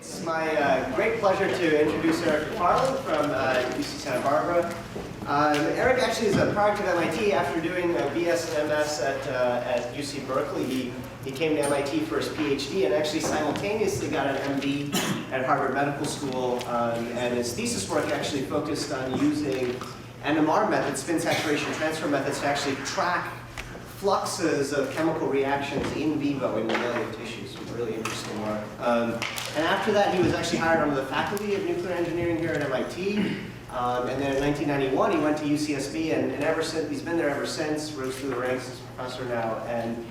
It's my great pleasure to introduce Eric McFarland from UC Santa Barbara. Eric actually is a product of MIT. After doing a BS and MS at UC Berkeley, he came to MIT for his PhD and actually simultaneously got an MD at Harvard Medical School. And his thesis work actually focused on using NMR methods, spin saturation transfer methods, to actually track fluxes of chemical reactions in vivo in mammalian tissues. Really interesting work. And after that, he was actually hired onto the faculty of nuclear engineering here at MIT. And then in 1991, he went to UCSB, and ever since, he's been there ever since, rose through the ranks as professor now. And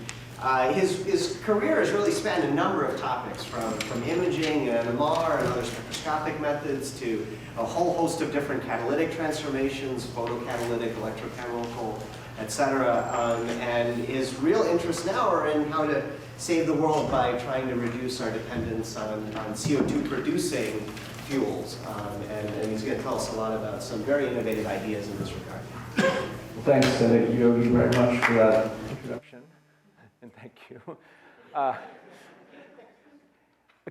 his career has really spanned a number of topics, from imaging and NMR and other spectroscopic methods to a whole host of different catalytic transformations, photocatalytic, electrochemical, etc. And his real interests now are in how to save the world by trying to reduce our dependence on CO2 producing fuels. And he's going to tell us a lot about some very innovative ideas in this regard. Well, thanks, Yogi, very much for that introduction. And thank you. A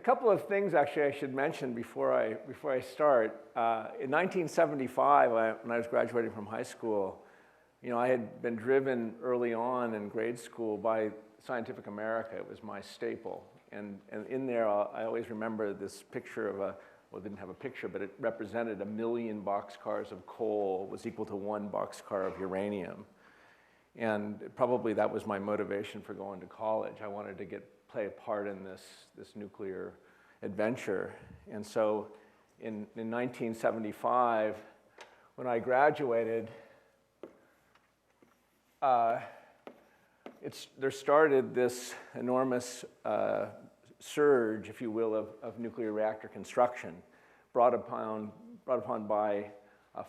couple of things, actually, I should mention before I start. In 1975, when I was graduating from high school, I had been driven early on in grade school by Scientific America. It was my staple. And in there, I always remember this picture of well, it didn't have a picture, but it represented 1 million boxcars of coal was equal to 1 boxcar of uranium. And probably that was my motivation for going to college. I wanted to play a part in this nuclear adventure. And so in 1975, when I graduated, there started this enormous surge, if you will, of nuclear reactor construction, brought upon by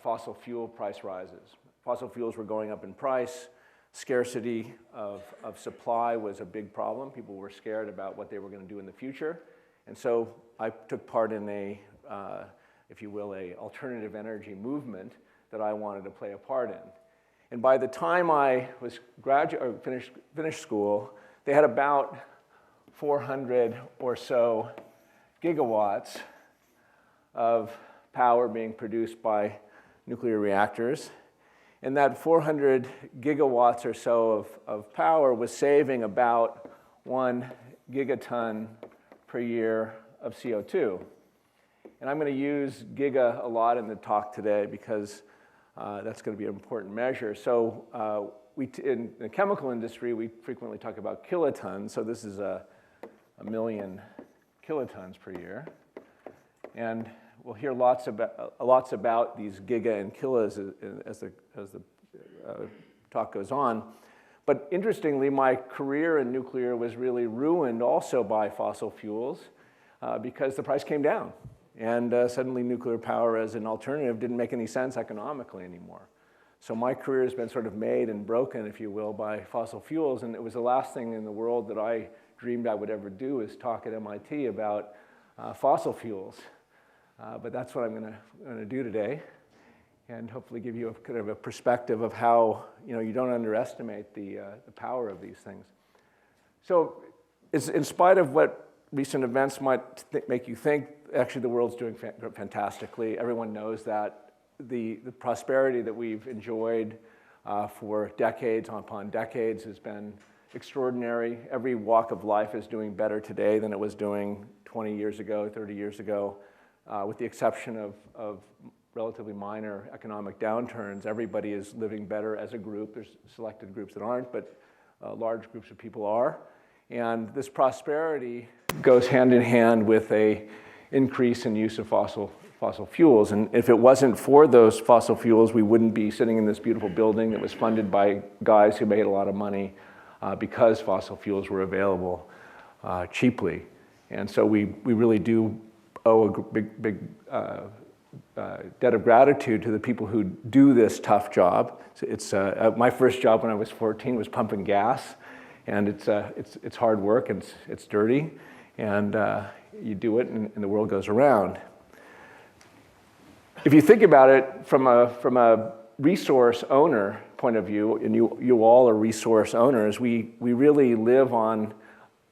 fossil fuel price rises. Fossil fuels were going up in price. Scarcity of supply was a big problem. People were scared about what they were going to do in the future. And so I took part in if you will, a alternative energy movement that I wanted to play a part in. And by the time I was finished school, they had about 400 or so gigawatts of power being produced by nuclear reactors. And that 400 gigawatts or so of power was saving about 1 gigaton per year of CO2. And I'm going to use giga a lot in the talk today because that's going to be an important measure. So in the chemical industry, we frequently talk about kilotons. So this is a million kilotons per year. And we'll hear lots about these giga and kilos as the talk goes on. But interestingly, my career in nuclear was really ruined also by fossil fuels because the price came down. And suddenly nuclear power as an alternative didn't make any sense economically anymore. So my career has been sort of made and broken, if you will, by fossil fuels. And it was the last thing in the world that I dreamed I would ever do is talk at MIT about fossil fuels. But that's what I'm going to do today, and hopefully give you a kind of a perspective of how you don't underestimate the power of these things. So in spite of what recent events might make you think, actually the world's doing fantastically. Everyone knows that. The prosperity that we've enjoyed for decades upon decades has been extraordinary. Every walk of life is doing better today than it was doing 20 years ago, 30 years ago. With the exception of relatively minor economic downturns, everybody is living better as a group. There's selected groups that aren't, but large groups of people are. And this prosperity goes hand in hand with an increase in use of fossil fuels. And if it wasn't for those fossil fuels, we wouldn't be sitting in this beautiful building that was funded by guys who made a lot of money because fossil fuels were available cheaply. And so we really do owe a big debt of gratitude to the people who do this tough job. It's my first job when I was 14 was pumping gas, and it's hard work and it's dirty, and you do it, and the world goes around. If you think about it from a resource owner point of view, and you all are resource owners, we really live on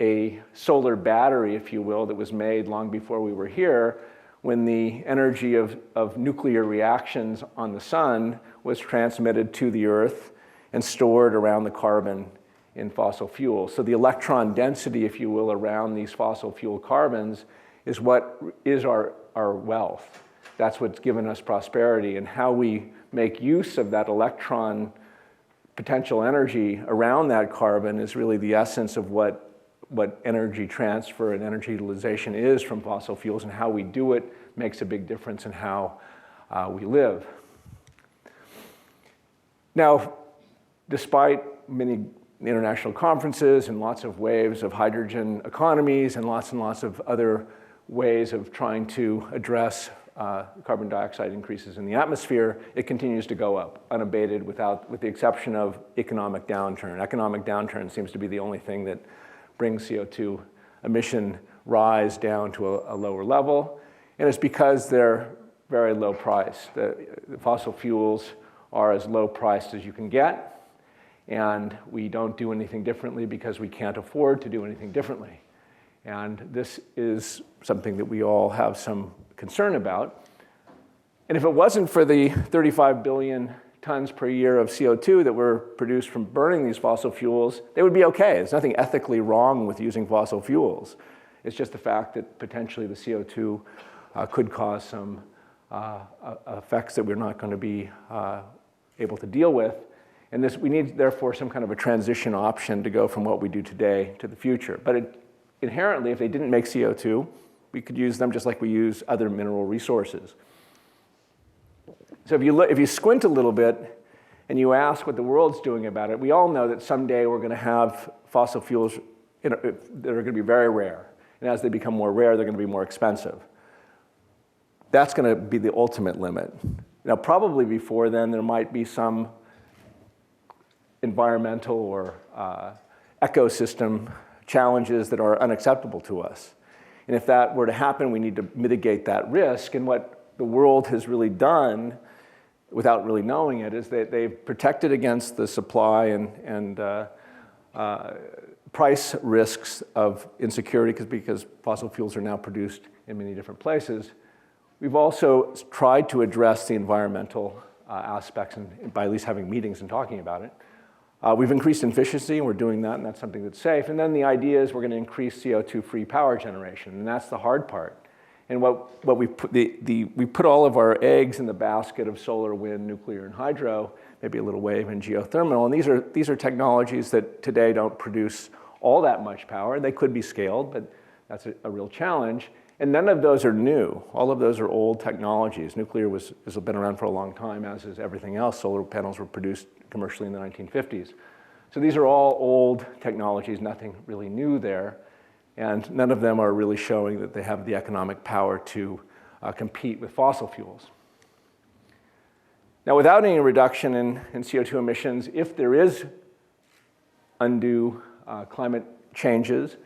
a solar battery, if you will, that was made long before we were here, when the energy of nuclear reactions on the sun was transmitted to the Earth and stored around the carbon in fossil fuels. So the electron density, if you will, around these fossil fuel carbons is what is our wealth. That's what's given us prosperity, and how we make use of that electron potential energy around that carbon is really the essence of what energy transfer and energy utilization is from fossil fuels, and how we do it makes a big difference in how we live. Now, despite many international conferences and lots of waves of hydrogen economies and lots of other ways of trying to address carbon dioxide increases in the atmosphere, it continues to go up unabated with the exception of economic downturn. Economic downturn seems to be the only thing that brings CO2 emission rise down to a lower level, and it's because they're very low priced. The fossil fuels are as low priced as you can get, and we don't do anything differently because we can't afford to do anything differently. And this is something that we all have some concern about. And if it wasn't for the 35 billion tons per year of CO2 that were produced from burning these fossil fuels, they would be okay. There's nothing ethically wrong with using fossil fuels. It's just the fact that potentially the CO2 could cause some effects that we're not going to be able to deal with. And we need, therefore, some kind of a transition option to go from what we do today to the future. But inherently, if they didn't make CO2, we could use them just like we use other mineral resources. So if you squint a little bit and you ask what the world's doing about it, we all know that someday we're going to have fossil fuels that are going to be very rare. And as they become more rare, they're going to be more expensive. That's going to be the ultimate limit. Now, probably before then, there might be some environmental or ecosystem challenges that are unacceptable to us. And if that were to happen, we need to mitigate that risk. And what the world has really done, without really knowing it, is that they've protected against the supply and price risks of insecurity because fossil fuels are now produced in many different places. We've also tried to address the environmental aspects by at least having meetings and talking about it. We've increased efficiency, and we're doing that, and that's something that's safe. And then the idea is we're going to increase CO2-free power generation, and that's the hard part. And what we put all of our eggs in the basket of solar, wind, nuclear, and hydro, maybe a little wave and geothermal. And these are technologies that today don't produce all that much power. They could be scaled, but that's a real challenge. And none of those are new. All of those are old technologies. Nuclear has been around for a long time, as is everything else. Solar panels were produced commercially in the 1950s. So these are all old technologies, nothing really new there. And none of them are really showing that they have the economic power to compete with fossil fuels. Now, without any reduction in CO2 emissions, if there is undue climate changes,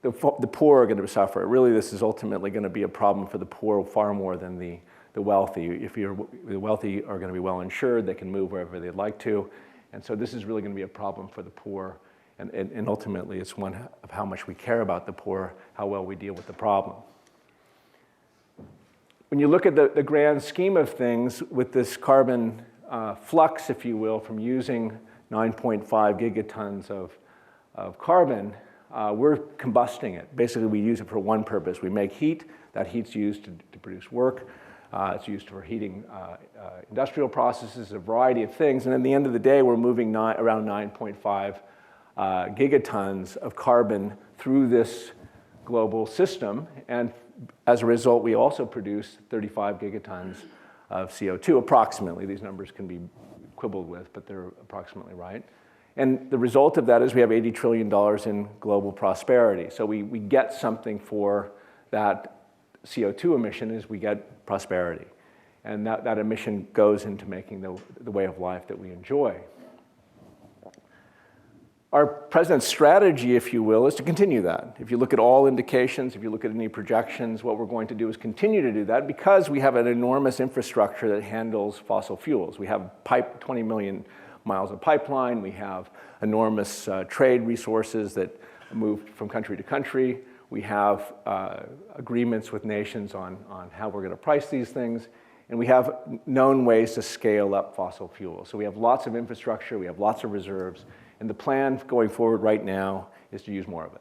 the poor are going to suffer. Really, this is ultimately going to be a problem for the poor far more than the wealthy. The wealthy are going to be well insured, they can move wherever they'd like to. And so this is really going to be a problem for the poor. And ultimately, it's one of how much we care about the poor, how well we deal with the problem. When you look at the grand scheme of things with this carbon flux, if you will, from using 9.5 gigatons of carbon, we're combusting it. Basically, we use it for one purpose. We make heat. That heat's used to produce work. It's used for heating industrial processes, a variety of things. And at the end of the day, we're moving around 9.5 gigatons of carbon through this global system. And as a result, we also produce 35 gigatons of CO2, approximately. These numbers can be quibbled with, but they're approximately right. And the result of that is we have $80 trillion in global prosperity. So we get something for that CO2 emission is we get prosperity. And that emission goes into making the way of life that we enjoy. Our president's strategy, if you will, is to continue that. If you look at all indications, if you look at any projections, what we're going to do is continue to do that because we have an enormous infrastructure that handles fossil fuels. We have 20 million miles of pipeline. We have enormous trade resources that moved from country to country. We have agreements with nations on how we're going to price these things. And we have known ways to scale up fossil fuels. So we have lots of infrastructure, we have lots of reserves, and the plan going forward right now is to use more of it.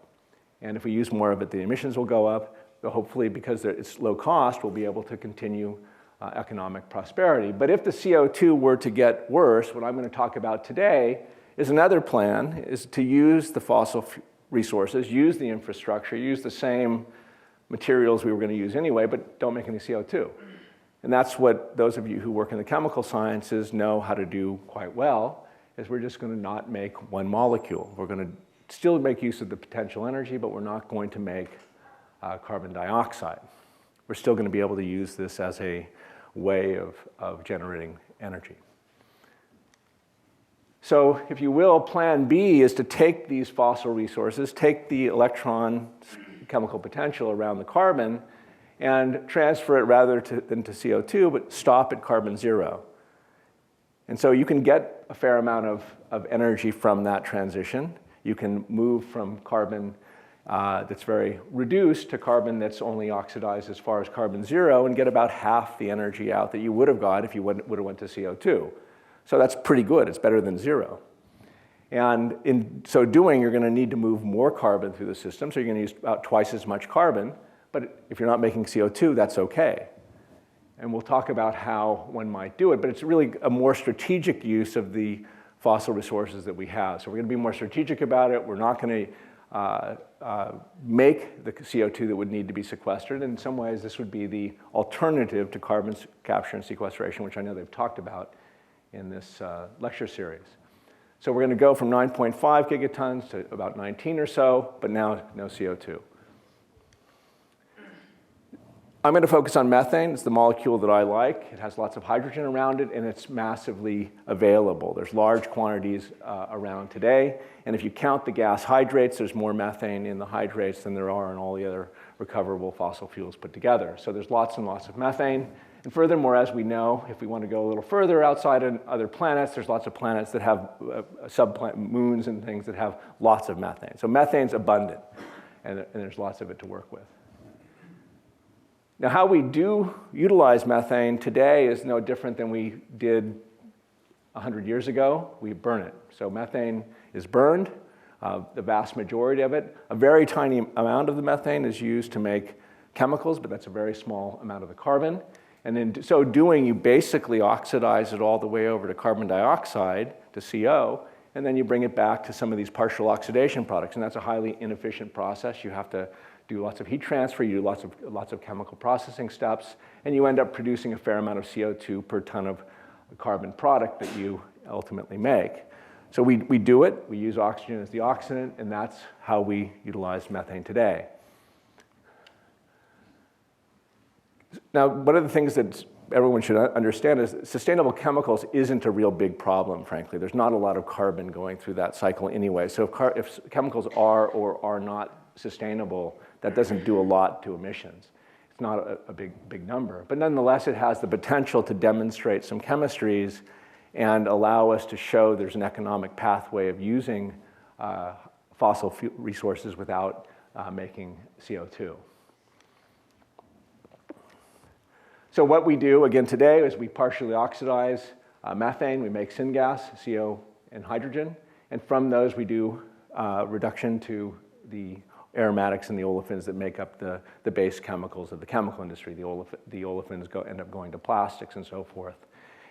And if we use more of it, the emissions will go up. But hopefully, because it's low cost, we'll be able to continue economic prosperity. But if the CO2 were to get worse, what I'm going to talk about today is another plan, is to use the fossil resources, use the infrastructure, use the same materials we were going to use anyway, but don't make any CO2. And that's what those of you who work in the chemical sciences know how to do quite well, is we're just going to not make one molecule. We're going to still make use of the potential energy, but we're not going to make carbon dioxide. We're still going to be able to use this as a way of generating energy. So if you will, plan B is to take these fossil resources, take the electron chemical potential around the carbon, and transfer it rather than to CO2, but stop at carbon zero. And so you can get a fair amount of energy from that transition. You can move from carbon that's very reduced to carbon that's only oxidized as far as carbon zero and get about half the energy out that you would have got if you would have went to CO2. So that's pretty good. It's better than zero. And in so doing, you're going to need to move more carbon through the system, so you're going to use about twice as much carbon. But if you're not making CO2, that's okay. And we'll talk about how one might do it, but it's really a more strategic use of the fossil resources that we have. So we're going to be more strategic about it. We're not going to make the CO2 that would need to be sequestered. In some ways, this would be the alternative to carbon capture and sequestration, which I know they've talked about in this lecture series. So we're going to go from 9.5 gigatons to about 19 or so, but now no CO2. I'm going to focus on methane. It's the molecule that I like. It has lots of hydrogen around it, and it's massively available. There's large quantities around today, and if you count the gas hydrates, there's more methane in the hydrates than there are in all the other recoverable fossil fuels put together. So there's lots and lots of methane. And furthermore, as we know, if we want to go a little further outside on other planets, there's lots of planets that have moons and things that have lots of methane. So methane's abundant, and there's lots of it to work with. Now, how we do utilize methane today is no different than we did 100 years ago. We burn it. So methane is burned, the vast majority of it. A very tiny amount of the methane is used to make chemicals, but that's a very small amount of the carbon. And in so doing, you basically oxidize it all the way over to carbon dioxide, to CO, and then you bring it back to some of these partial oxidation products. And that's a highly inefficient process. You have to do lots of heat transfer, you do lots of chemical processing steps, and you end up producing a fair amount of CO2 per ton of carbon product that you ultimately make. So we do it, we use oxygen as the oxidant, and that's how we utilize methane today. Now, one of the things that everyone should understand is sustainable chemicals isn't a real big problem, frankly. There's not a lot of carbon going through that cycle anyway. So if chemicals are or are not sustainable, that doesn't do a lot to emissions. It's not a big number. But nonetheless, it has the potential to demonstrate some chemistries and allow us to show there's an economic pathway of using fossil resources without making CO2. So what we do, again, today is we partially oxidize methane. We make syngas, CO and hydrogen. And from those, we do reduction to the aromatics and the olefins that make up the base chemicals of the chemical industry. The olefins end up going to plastics and so forth.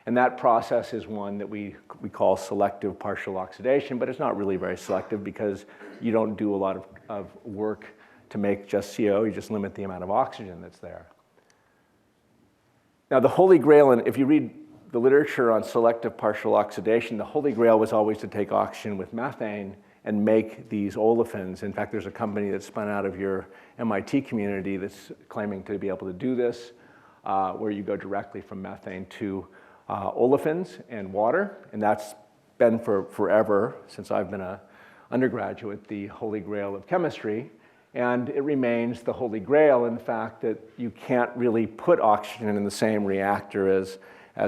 And that process is one that we call selective partial oxidation, but it's not really very selective because you don't do a lot of work to make just CO. You just limit the amount of oxygen that's there. Now, the holy grail, and if you read the literature on selective partial oxidation, the holy grail was always to take oxygen with methane and make these olefins. In fact, there's a company that's spun out of your MIT community that's claiming to be able to do this, where you go directly from methane to olefins and water. And that's been for forever, since I've been an undergraduate, the holy grail of chemistry. And it remains the holy grail in the fact that you can't really put oxygen in the same reactor as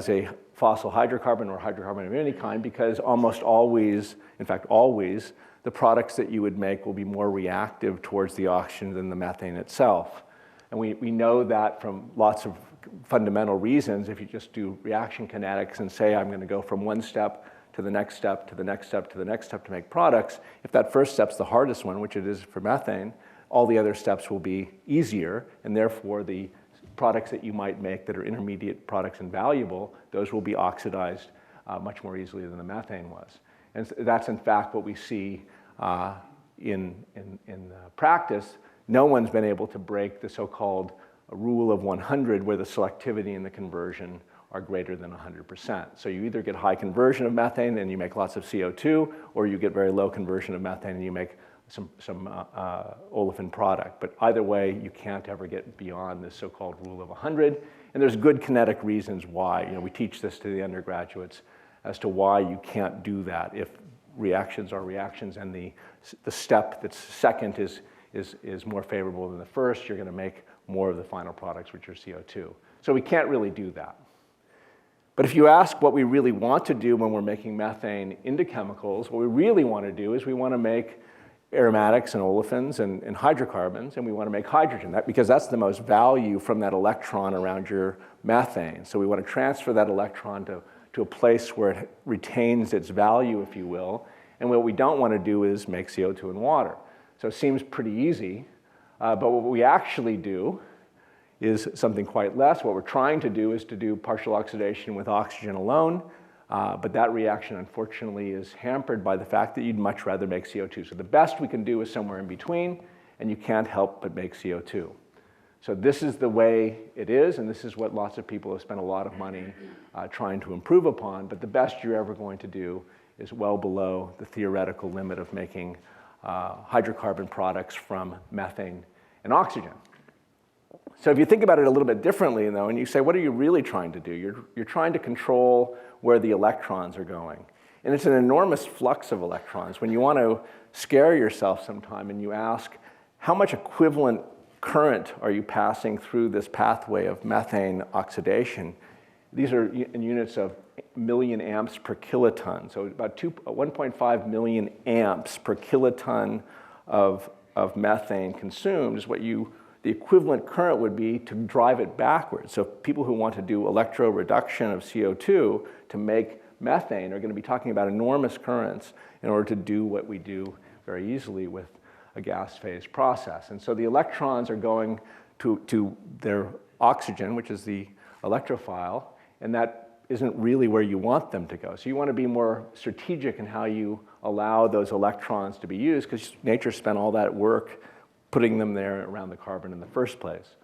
a fossil hydrocarbon or hydrocarbon of any kind, because almost always, in fact always, the products that you would make will be more reactive towards the oxygen than the methane itself. And we know that from lots of fundamental reasons. If you just do reaction kinetics and say, I'm going to go from one step to the next step, to the next step, to the next step to make products, if that first step's the hardest one, which it is for methane, all the other steps will be easier, and therefore the products that you might make that are intermediate products and valuable, those will be oxidized much more easily than the methane was. And that's in fact what we see in practice. No one's been able to break the so-called rule of 100 where the selectivity and the conversion are greater than 100%. So you either get high conversion of methane and you make lots of CO2, or you get very low conversion of methane and you make some olefin product. But either way, you can't ever get beyond this so-called rule of 100. And there's good kinetic reasons why. We teach this to the undergraduates as to why you can't do that. If reactions are reactions and the step that's second is more favorable than the first, you're going to make more of the final products, which are CO2. So we can't really do that. But if you ask what we really want to do when we're making methane into chemicals, what we really want to do is we want to make aromatics and olefins and hydrocarbons, and we want to make hydrogen, because that's the most value from that electron around your methane. So we want to transfer that electron to a place where it retains its value, if you will. And what we don't want to do is make CO2 and water. So it seems pretty easy, but what we actually do is something quite less. What we're trying to do is to do partial oxidation with oxygen alone, but that reaction, unfortunately, is hampered by the fact that you'd much rather make CO2. So the best we can do is somewhere in between, and you can't help but make CO2. So this is the way it is, and this is what lots of people have spent a lot of money trying to improve upon, but the best you're ever going to do is well below the theoretical limit of making hydrocarbon products from methane and oxygen. So if you think about it a little bit differently, though, and you say, what are you really trying to do? You're trying to control where the electrons are going. And it's an enormous flux of electrons. When you want to scare yourself sometime and you ask, how much equivalent current are you passing through this pathway of methane oxidation? These are in units of million amps per kiloton. So about 1.5 million amps per kiloton of methane consumed is what the equivalent current would be to drive it backwards. So people who want to do electroreduction of CO2 to make methane are going to be talking about enormous currents in order to do what we do very easily with a gas phase process. And so the electrons are going to their oxygen, which is the electrophile, and that isn't really where you want them to go. So you want to be more strategic in how you allow those electrons to be used, because nature spent all that work putting them there around the carbon in the first place.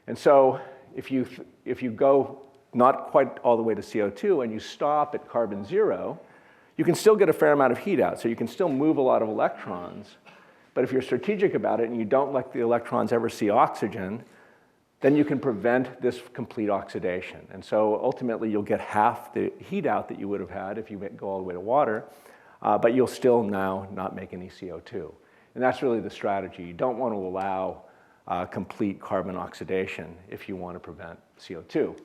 And so if you go not quite all the way to CO2 and you stop at carbon 0, you can still get a fair amount of heat out. So you can still move a lot of electrons. But if you're strategic about it and you don't let the electrons ever see oxygen, then you can prevent this complete oxidation. And so ultimately you'll get half the heat out that you would have had if you go all the way to water, but you'll still now not make any CO2. And that's really the strategy. You don't want to allow complete carbon oxidation if you want to prevent CO2.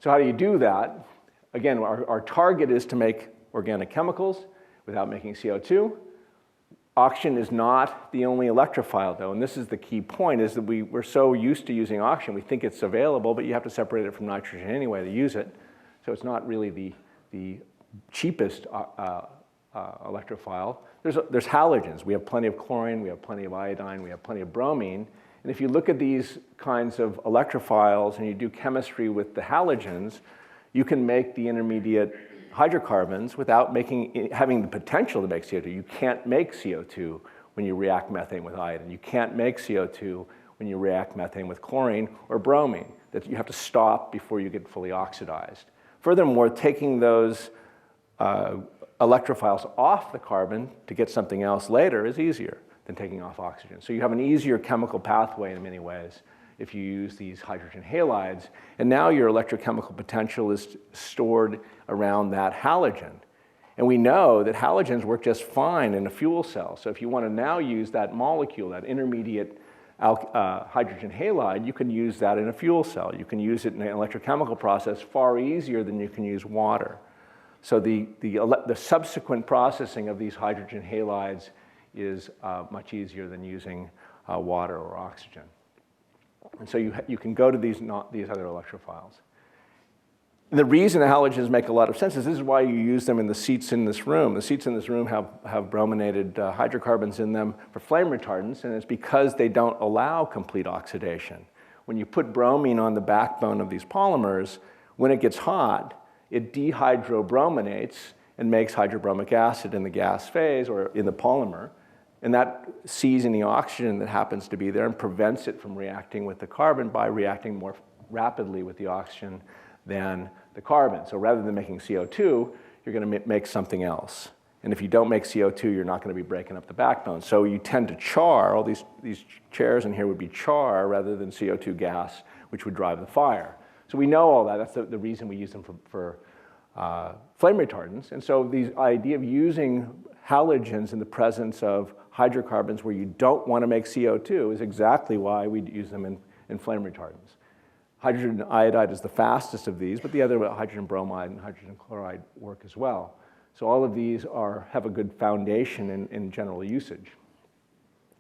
So how do you do that? Again, our target is to make organic chemicals without making CO2. Oxygen is not the only electrophile, though, and this is the key point, is that we're so used to using oxygen, we think it's available, but you have to separate it from nitrogen anyway to use it. So it's not really the cheapest electrophile. There's halogens. We have plenty of chlorine, we have plenty of iodine, we have plenty of bromine. And if you look at these kinds of electrophiles and you do chemistry with the halogens, you can make the intermediate hydrocarbons without having the potential to make CO2. You can't make CO2 when you react methane with iodine. You can't make CO2 when you react methane with chlorine or bromine. That you have to stop before you get fully oxidized. Furthermore, taking those electrophiles off the carbon to get something else later is easier than taking off oxygen. So you have an easier chemical pathway in many ways if you use these hydrogen halides. And now your electrochemical potential is stored around that halogen. And we know that halogens work just fine in a fuel cell. So if you want to now use that molecule, that intermediate hydrogen halide, you can use that in a fuel cell. You can use it in an electrochemical process far easier than you can use water. So the subsequent processing of these hydrogen halides is much easier than using water or oxygen. And so you can go to these other electrophiles. And the reason the halogens make a lot of sense is this is why you use them in the seats in this room. The seats in this room have brominated hydrocarbons in them for flame retardants, and it's because they don't allow complete oxidation. When you put bromine on the backbone of these polymers, when it gets hot, it dehydrobrominates and makes hydrobromic acid in the gas phase or in the polymer, and that sees any oxygen that happens to be there and prevents it from reacting with the carbon by reacting more rapidly with the oxygen than the carbon. So rather than making CO2, you're going to make something else. And if you don't make CO2, you're not going to be breaking up the backbone. So you tend to char. All these chairs in here would be char rather than CO2 gas, which would drive the fire. So we know all that. That's the reason we use them for flame retardants. And so the idea of using halogens in the presence of hydrocarbons where you don't want to make CO2 is exactly why we use them in flame retardants. Hydrogen iodide is the fastest of these, but the other hydrogen bromide and hydrogen chloride work as well. So all of these have a good foundation in general usage.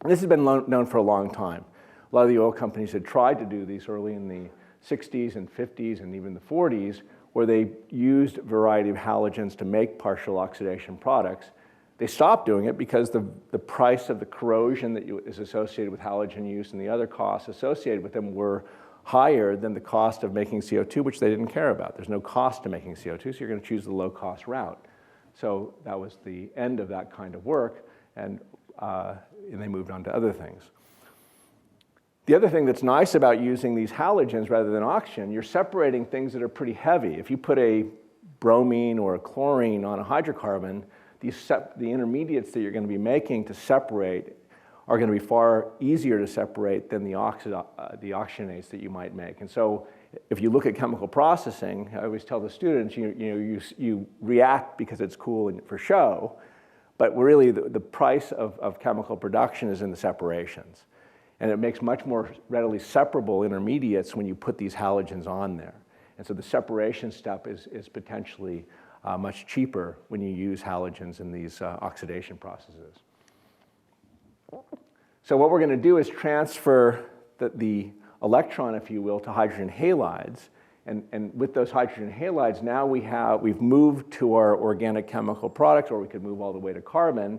And this has been known for a long time. A lot of the oil companies had tried to do these early in the 60s and 50s and even the 40s, where they used a variety of halogens to make partial oxidation products. They stopped doing it because the price of the corrosion that is associated with halogen use and the other costs associated with them were higher than the cost of making CO2, which they didn't care about. There's no cost to making CO2, so you're going to choose the low-cost route. So that was the end of that kind of work, and they moved on to other things. The other thing that's nice about using these halogens rather than oxygen, you're separating things that are pretty heavy. If you put a bromine or a chlorine on a hydrocarbon, the intermediates that you're going to be making to separate are going to be far easier to separate than the oxygenates that you might make. And so if you look at chemical processing, I always tell the students, you react because it's cool and for show, but really the price of chemical production is in the separations. And it makes much more readily separable intermediates when you put these halogens on there. And so the separation step is potentially much cheaper when you use halogens in these oxidation processes. So what we're going to do is transfer the electron, if you will, to hydrogen halides. And with those hydrogen halides, now we've moved to our organic chemical products, or we could move all the way to carbon.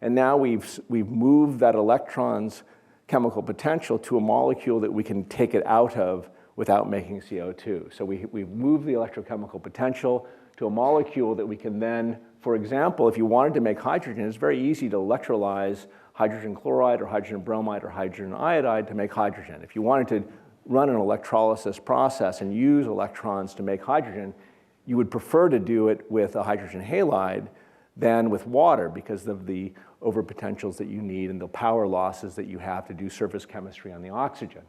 And now we've moved that electron's chemical potential to a molecule that we can take it out of without making CO2. So we've moved the electrochemical potential to a molecule that we can then, for example, if you wanted to make hydrogen, it's very easy to electrolyze hydrogen chloride or hydrogen bromide or hydrogen iodide to make hydrogen. If you wanted to run an electrolysis process and use electrons to make hydrogen, you would prefer to do it with a hydrogen halide than with water because of the overpotentials that you need and the power losses that you have to do surface chemistry on the oxygen.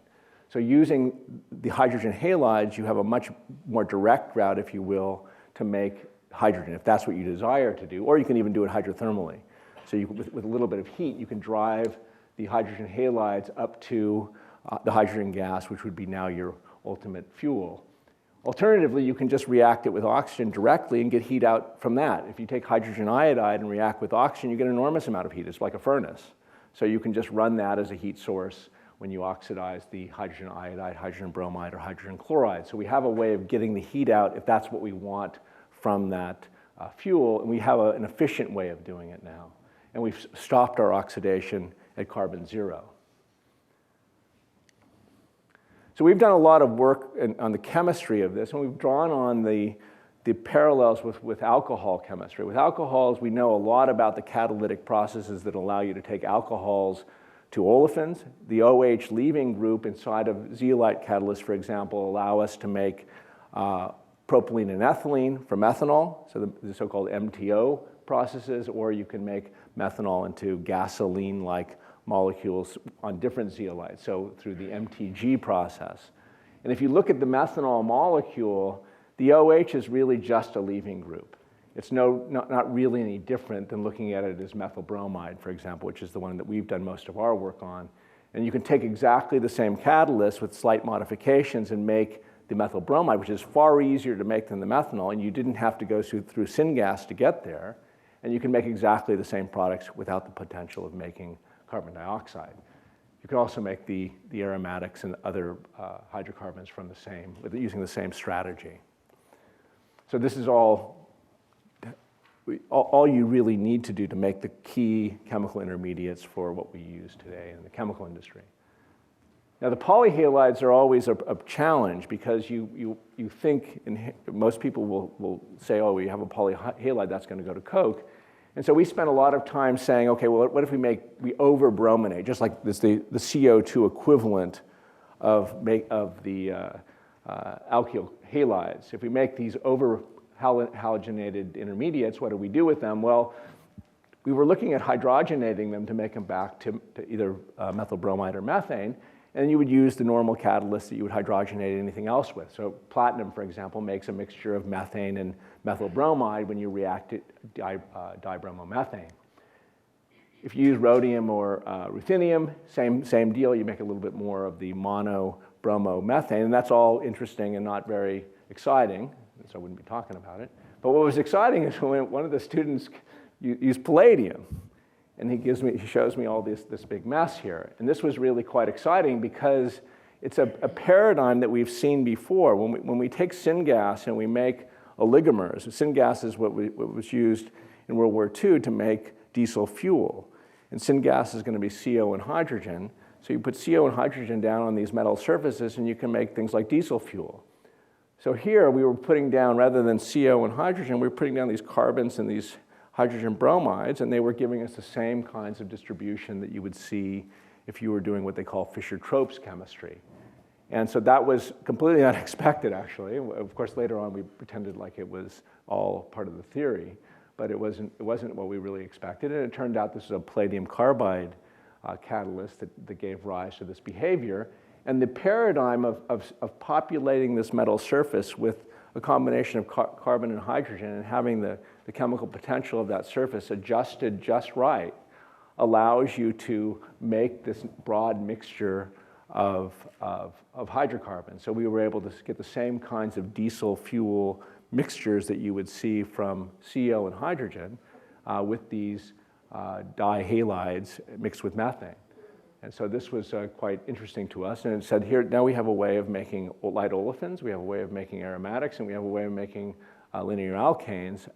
So using the hydrogen halides, you have a much more direct route, if you will, to make hydrogen, if that's what you desire to do, or you can even do it hydrothermally. So with a little bit of heat, you can drive the hydrogen halides up to the hydrogen gas, which would be now your ultimate fuel. Alternatively, you can just react it with oxygen directly and get heat out from that. If you take hydrogen iodide and react with oxygen, you get an enormous amount of heat. It's like a furnace. So you can just run that as a heat source when you oxidize the hydrogen iodide, hydrogen bromide, or hydrogen chloride. So we have a way of getting the heat out if that's what we want from that fuel, and we have an efficient way of doing it now. And we've stopped our oxidation at carbon 0. So we've done a lot of work on the chemistry of this, and we've drawn on the parallels with alcohol chemistry. With alcohols, we know a lot about the catalytic processes that allow you to take alcohols to olefins. The OH leaving group inside of zeolite catalysts, for example, allow us to make propylene and ethylene from methanol, so the so-called MTO processes, or you can make methanol into gasoline-like molecules on different zeolites, so through the MTG process. And if you look at the methanol molecule, the OH is really just a leaving group. It's not really any different than looking at it as methyl bromide, for example, which is the one that we've done most of our work on. And you can take exactly the same catalyst with slight modifications and make the methyl bromide, which is far easier to make than the methanol, and you didn't have to go through syngas to get there, and you can make exactly the same products without the potential of making carbon dioxide. You can also make the aromatics and other hydrocarbons from using the same strategy. So this is all you really need to do to make the key chemical intermediates for what we use today in the chemical industry. Now, the polyhalides are always a challenge because you think, and most people will say, oh, we have a polyhalide, that's going to go to Coke. And so we spent a lot of time saying, okay, well, what if we over-brominate, just like this, the CO2 equivalent of the alkyl halides. If we make these over-halogenated intermediates, what do we do with them? Well, we were looking at hydrogenating them to make them back to either methyl bromide or methane, and you would use the normal catalyst that you would hydrogenate anything else with. So platinum, for example, makes a mixture of methane and methyl bromide when you react it dibromomethane. If you use rhodium or ruthenium, same deal. You make a little bit more of the mono-bromomethane, and that's all interesting and not very exciting, so I wouldn't be talking about it. But what was exciting is when one of the students used palladium, and he shows me all this big mess here. And this was really quite exciting because it's a paradigm that we've seen before. When we take syngas and we make oligomers, syngas is what was used in World War II to make diesel fuel. And syngas is going to be CO and hydrogen. So you put CO and hydrogen down on these metal surfaces and you can make things like diesel fuel. So here we were putting down, rather than CO and hydrogen, we were putting down these carbons and these hydrogen bromides, and they were giving us the same kinds of distribution that you would see if you were doing what they call Fischer-Tropsch chemistry. And so that was completely unexpected, actually. Of course, later on we pretended like it was all part of the theory, but it wasn't what we really expected. And it turned out this was a palladium carbide catalyst that gave rise to this behavior. And the paradigm of populating this metal surface with a combination of carbon and hydrogen and having the chemical potential of that surface adjusted just right allows you to make this broad mixture of hydrocarbons. So we were able to get the same kinds of diesel fuel mixtures that you would see from CO and hydrogen with these dihalides mixed with methane. And so this was quite interesting to us. And it said here, now we have a way of making light olefins, we have a way of making aromatics, and we have a way of making linear alkanes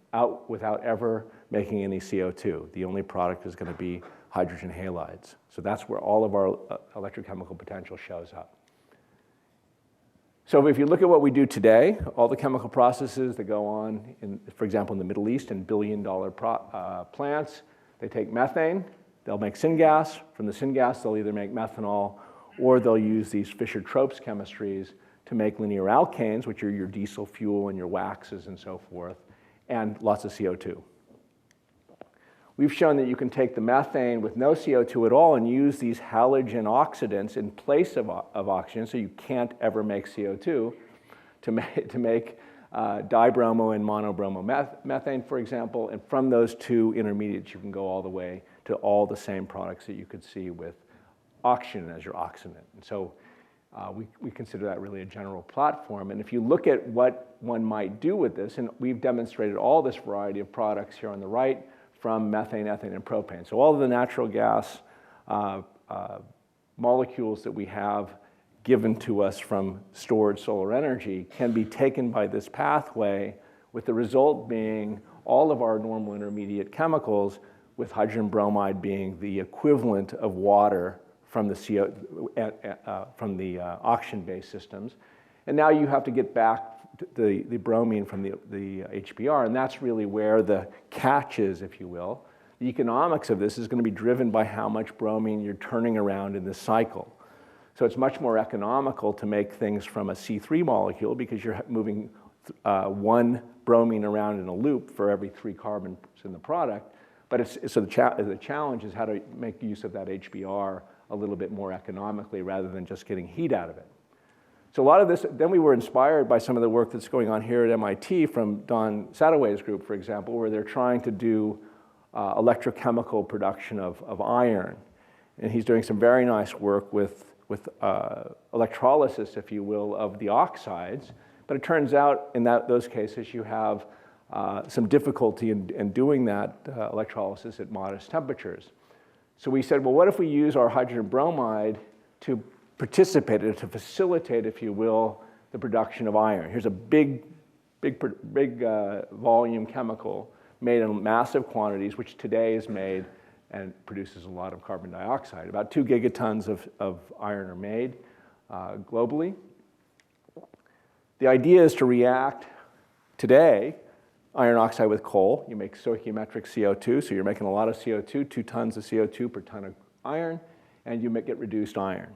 without ever making any CO2. The only product is going to be hydrogen halides. So that's where all of our electrochemical potential shows up. So if you look at what we do today, all the chemical processes that go on, for example, in the Middle East in billion-dollar plants, they take methane, they'll make syngas. From the syngas, they'll either make methanol or they'll use these Fischer-Tropsch chemistries to make linear alkanes, which are your diesel fuel and your waxes and so forth, and lots of CO2. We've shown that you can take the methane with no CO2 at all and use these halogen oxidants in place of oxygen, so you can't ever make CO2, to make dibromo and monobromomethane, for example, and from those two intermediates you can go all the way to all the same products that you could see with oxygen as your oxidant. And so we consider that really a general platform. And if you look at what one might do with this, and we've demonstrated all this variety of products here on the right from methane, ethane, and propane. So all of the natural gas molecules that we have given to us from stored solar energy can be taken by this pathway, with the result being all of our normal intermediate chemicals, with hydrogen bromide being the equivalent of water from the oxygen-based systems. And now you have to get back to the bromine from the HBr, and that's really where the catch is, if you will. The economics of this is going to be driven by how much bromine you're turning around in this cycle. So it's much more economical to make things from a C3 molecule because you're moving one bromine around in a loop for every 3 carbons in the product. But the challenge is how to make use of that HBr a little bit more economically rather than just getting heat out of it. So a lot of this, then we were inspired by some of the work that's going on here at MIT from Don Sadoway's group, for example, where they're trying to do electrochemical production of iron. And he's doing some very nice work with electrolysis, if you will, of the oxides. But it turns out in those cases you have some difficulty in doing that electrolysis at modest temperatures. So we said, well, what if we use our hydrogen bromide to participate, to facilitate, if you will, the production of iron? Here's a big volume chemical made in massive quantities, which today is made and produces a lot of carbon dioxide. About 2 gigatons of iron are made globally. The idea is to react today iron oxide with coal. You make stoichiometric CO2, so you're making a lot of CO2, 2 tons of CO2 per ton of iron, and you get reduced iron.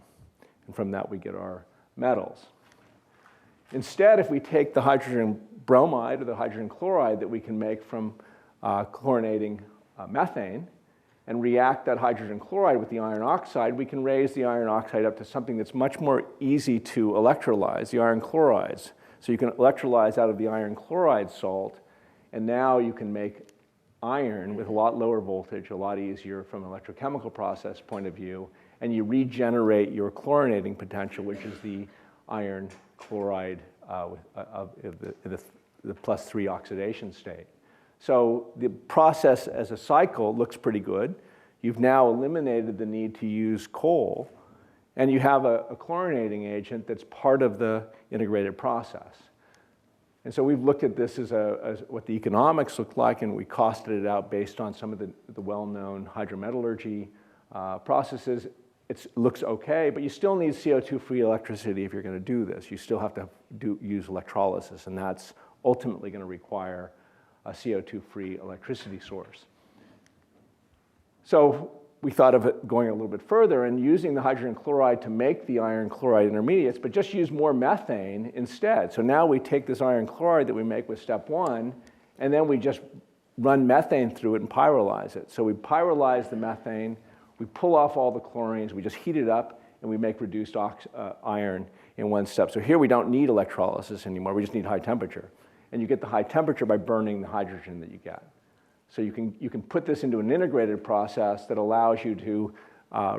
And from that we get our metals. Instead, if we take the hydrogen bromide or the hydrogen chloride that we can make from chlorinating methane and react that hydrogen chloride with the iron oxide, we can raise the iron oxide up to something that's much more easy to electrolyze, the iron chlorides. So you can electrolyze out of the iron chloride salt, and now you can make iron with a lot lower voltage, a lot easier from an electrochemical process point of view, and you regenerate your chlorinating potential, which is the iron chloride of the +3 oxidation state. So the process as a cycle looks pretty good. You've now eliminated the need to use coal, and you have a chlorinating agent that's part of the integrated process. And so we've looked at this as what the economics look like, and we costed it out based on some of the well-known hydrometallurgy processes. It looks okay, but you still need CO2-free electricity if you're going to do this. You still have to use electrolysis, and that's ultimately going to require a CO2-free electricity source. So we thought of it going a little bit further and using the hydrogen chloride to make the iron chloride intermediates, but just use more methane instead. So now we take this iron chloride that we make with step 1, and then we just run methane through it and pyrolyze it. So we pyrolyze the methane, we pull off all the chlorines, we just heat it up, and we make reduced iron in one step. So here we don't need electrolysis anymore, we just need high temperature. And you get the high temperature by burning the hydrogen that you get. So you can put this into an integrated process that allows you to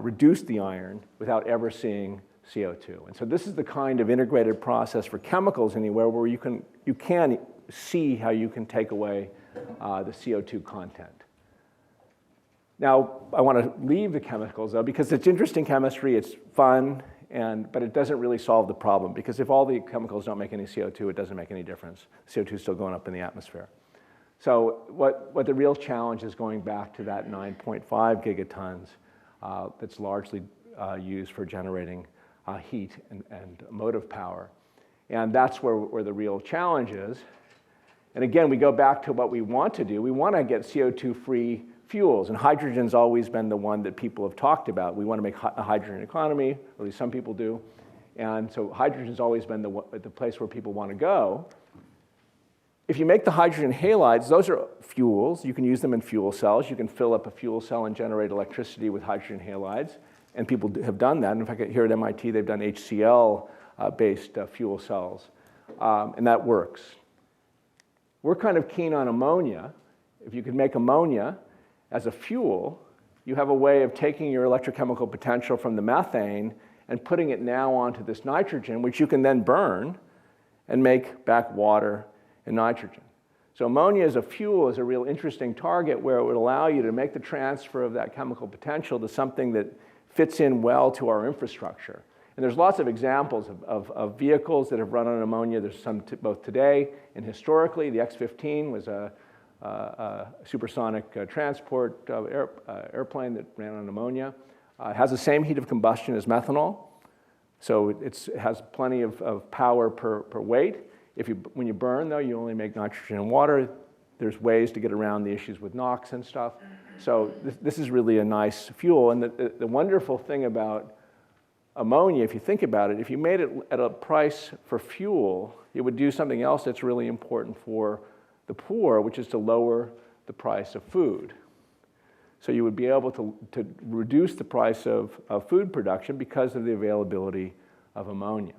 reduce the iron without ever seeing CO2. And so this is the kind of integrated process for chemicals anywhere where you can see how you can take away the CO2 content. Now, I want to leave the chemicals though, because it's interesting chemistry, it's fun, but it doesn't really solve the problem, because if all the chemicals don't make any CO2, it doesn't make any difference. CO2 is still going up in the atmosphere. So what the real challenge is going back to that 9.5 gigatons that's largely used for generating heat and motive power. And that's where the real challenge is. And again, we go back to what we want to do. We want to get CO2-free fuels, and hydrogen's always been the one that people have talked about. We want to make a hydrogen economy, or at least some people do. And so hydrogen's always been the place where people want to go. If you make the hydrogen halides, those are fuels. You can use them in fuel cells. You can fill up a fuel cell and generate electricity with hydrogen halides, and people have done that. In fact, here at MIT, they've done HCl-based fuel cells, and that works. We're kind of keen on ammonia. If you could make ammonia as a fuel, you have a way of taking your electrochemical potential from the methane and putting it now onto this nitrogen, which you can then burn and make back water and nitrogen. So ammonia as a fuel is a real interesting target where it would allow you to make the transfer of that chemical potential to something that fits in well to our infrastructure. And there's lots of examples of vehicles that have run on ammonia. There's some both today and historically. The X-15 was a supersonic transport airplane that ran on ammonia. It has the same heat of combustion as methanol, so it has plenty of power per weight. When you burn, though, you only make nitrogen and water. There's ways to get around the issues with NOx and stuff. So this is really a nice fuel. And the wonderful thing about ammonia, if you think about it, if you made it at a price for fuel, it would do something else that's really important for the poor, which is to lower the price of food. So you would be able to reduce the price of food production because of the availability of ammonia.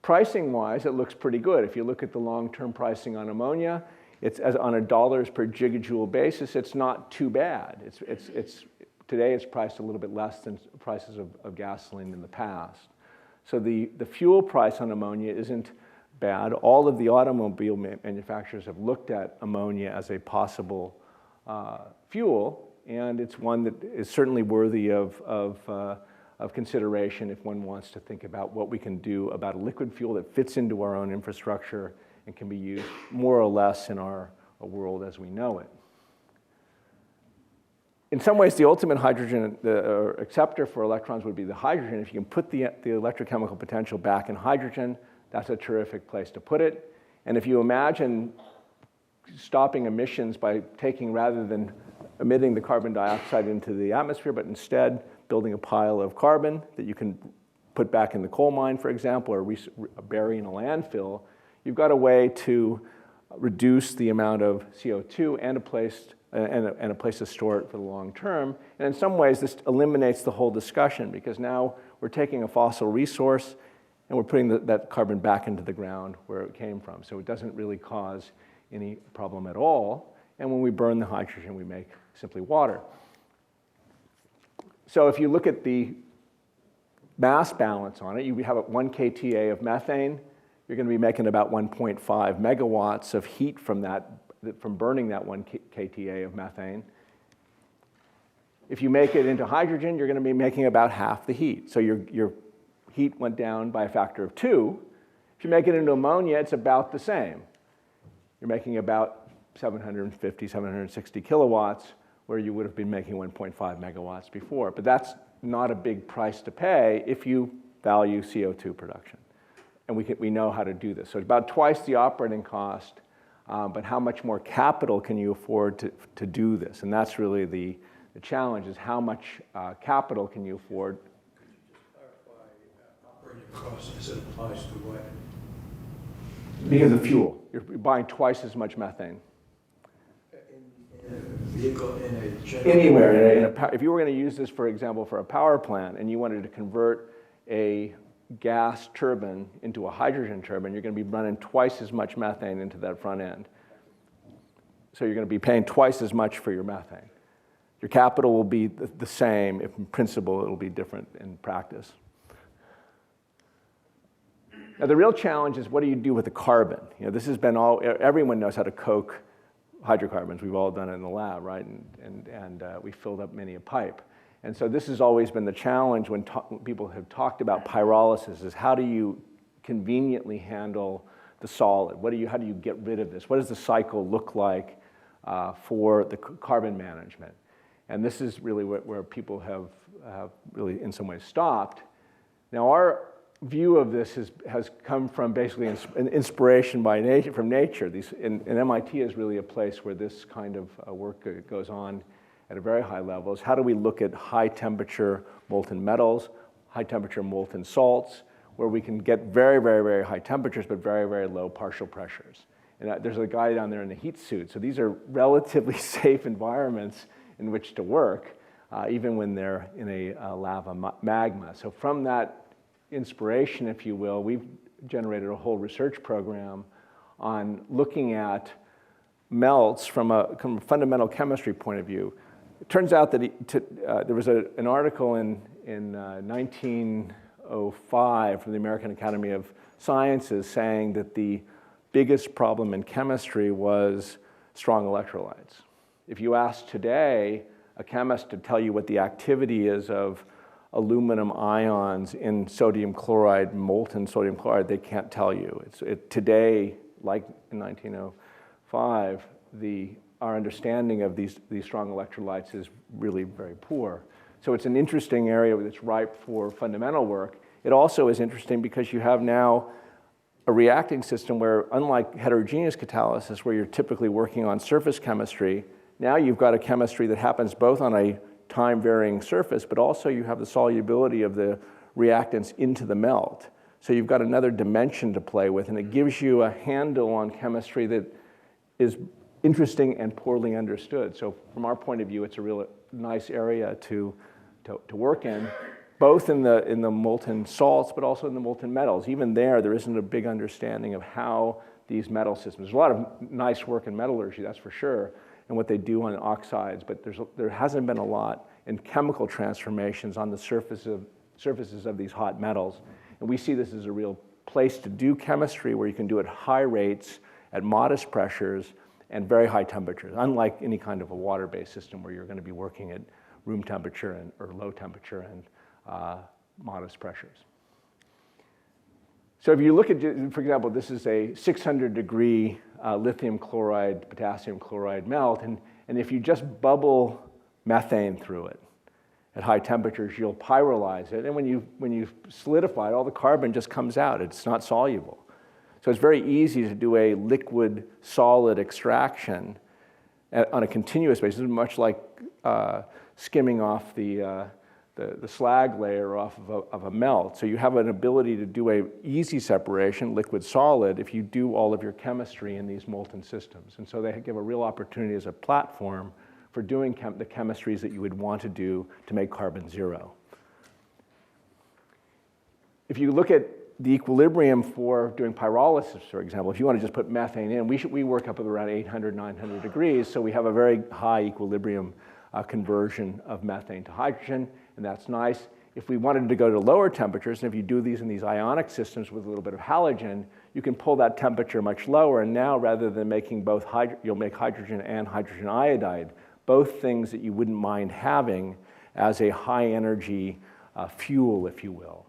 Pricing-wise, it looks pretty good. If you look at the long-term pricing on ammonia, it's on a dollars per gigajoule basis, it's not too bad. It's today it's priced a little bit less than prices of gasoline in the past. So the fuel price on ammonia isn't bad. All of the automobile manufacturers have looked at ammonia as a possible fuel, and it's one that is certainly worthy of consideration if one wants to think about what we can do about a liquid fuel that fits into our own infrastructure and can be used more or less in our world as we know it. In some ways, the ultimate hydrogen acceptor for electrons would be the hydrogen. If you can put the electrochemical potential back in hydrogen, that's a terrific place to put it. And if you imagine stopping emissions by taking, rather than emitting the carbon dioxide into the atmosphere, but instead building a pile of carbon that you can put back in the coal mine, for example, or bury in a landfill, you've got a way to reduce the amount of CO2 and a place to store it for the long term. And in some ways, this eliminates the whole discussion, because now we're taking a fossil resource and we're putting that carbon back into the ground where it came from. So it doesn't really cause any problem at all. And when we burn the hydrogen, we make simply water. So if you look at the mass balance on it, you have 1 kTA of methane. You're going to be making about 1.5 megawatts of heat from burning that 1 kTA of methane. If you make it into hydrogen, you're going to be making about half the heat. So your heat went down by a factor of 2. If you make it into ammonia, it's about the same. You're making about 750, 760 kilowatts, where you would have been making 1.5 megawatts before. But that's not a big price to pay if you value CO2 production. And we know how to do this. So it's about twice the operating cost, but how much more capital can you afford to do this? And that's really the challenge, is how much capital can you afford? Could you just clarify operating costs as it applies to what? Because of fuel. You're buying twice as much methane. In a vehicle, in a general... Anywhere. If you were going to use this, for example, for a power plant, and you wanted to convert a gas turbine into a hydrogen turbine, you're going to be running twice as much methane into that front end. So you're going to be paying twice as much for your methane. Your capital will be the same. If in principle, it'll be different in practice. Now, the real challenge is, what do you do with the carbon? You know, this has been everyone knows how to coke hydrocarbons. We've all done it in the lab, right? And we filled up many a pipe. And so this has always been the challenge when people have talked about pyrolysis, is how do you conveniently handle the solid? How do you get rid of this? What does the cycle look like for the carbon management? And this is really where people have really in some ways stopped. Now, our view of this has come from basically an inspiration from nature. And MIT is really a place where this kind of work goes on at a very high level. Is how do we look at high temperature molten metals, high temperature molten salts, where we can get very, very, very high temperatures, but very, very low partial pressures. And there's a guy down there in the heat suit. So these are relatively safe environments in which to work, even when they're in a lava magma. So from that inspiration, if you will, we've generated a whole research program on looking at melts from a fundamental chemistry point of view. It turns out that there was an article in 1905 from the American Academy of Sciences saying that the biggest problem in chemistry was strong electrolytes. If you ask today a chemist to tell you what the activity is of aluminum ions in sodium chloride, molten sodium chloride, they can't tell you. Today, like in 1905, our understanding of these strong electrolytes is really very poor. So it's an interesting area that's ripe for fundamental work. It also is interesting because you have now a reacting system where, unlike heterogeneous catalysis, where you're typically working on surface chemistry, now you've got a chemistry that happens both on a time-varying surface, but also you have the solubility of the reactants into the melt. So you've got another dimension to play with, and it gives you a handle on chemistry that is interesting and poorly understood. So from our point of view, it's a real nice area to work in, both in the molten salts, but also in the molten metals. Even there isn't a big understanding of how these metal systems. There's a lot of nice work in metallurgy, that's for sure, and what they do on oxides, but there hasn't been a lot and chemical transformations on the surfaces of these hot metals. And we see this as a real place to do chemistry where you can do it at high rates, at modest pressures, and very high temperatures, unlike any kind of a water-based system where you're going to be working at room temperature or low temperature and modest pressures. So if you look at, for example, this is a 600-degree lithium chloride, potassium chloride melt, and if you just bubble methane through it at high temperatures, you'll pyrolyze it, and when you solidify it, all the carbon just comes out. It's not soluble. So it's very easy to do a liquid-solid extraction on a continuous basis, much like skimming off the slag layer off of a melt. So you have an ability to do a easy separation, liquid-solid, if you do all of your chemistry in these molten systems. And so they give a real opportunity as a platform for doing the chemistries that you would want to do to make carbon zero. If you look at the equilibrium for doing pyrolysis, for example, if you want to just put methane in, we work up at around 800, 900 degrees, so we have a very high equilibrium conversion of methane to hydrogen, and that's nice. If we wanted to go to lower temperatures, and if you do these in these ionic systems with a little bit of halogen, you can pull that temperature much lower, and now rather than making both, you'll make hydrogen and hydrogen iodide, both things that you wouldn't mind having as a high energy fuel, if you will.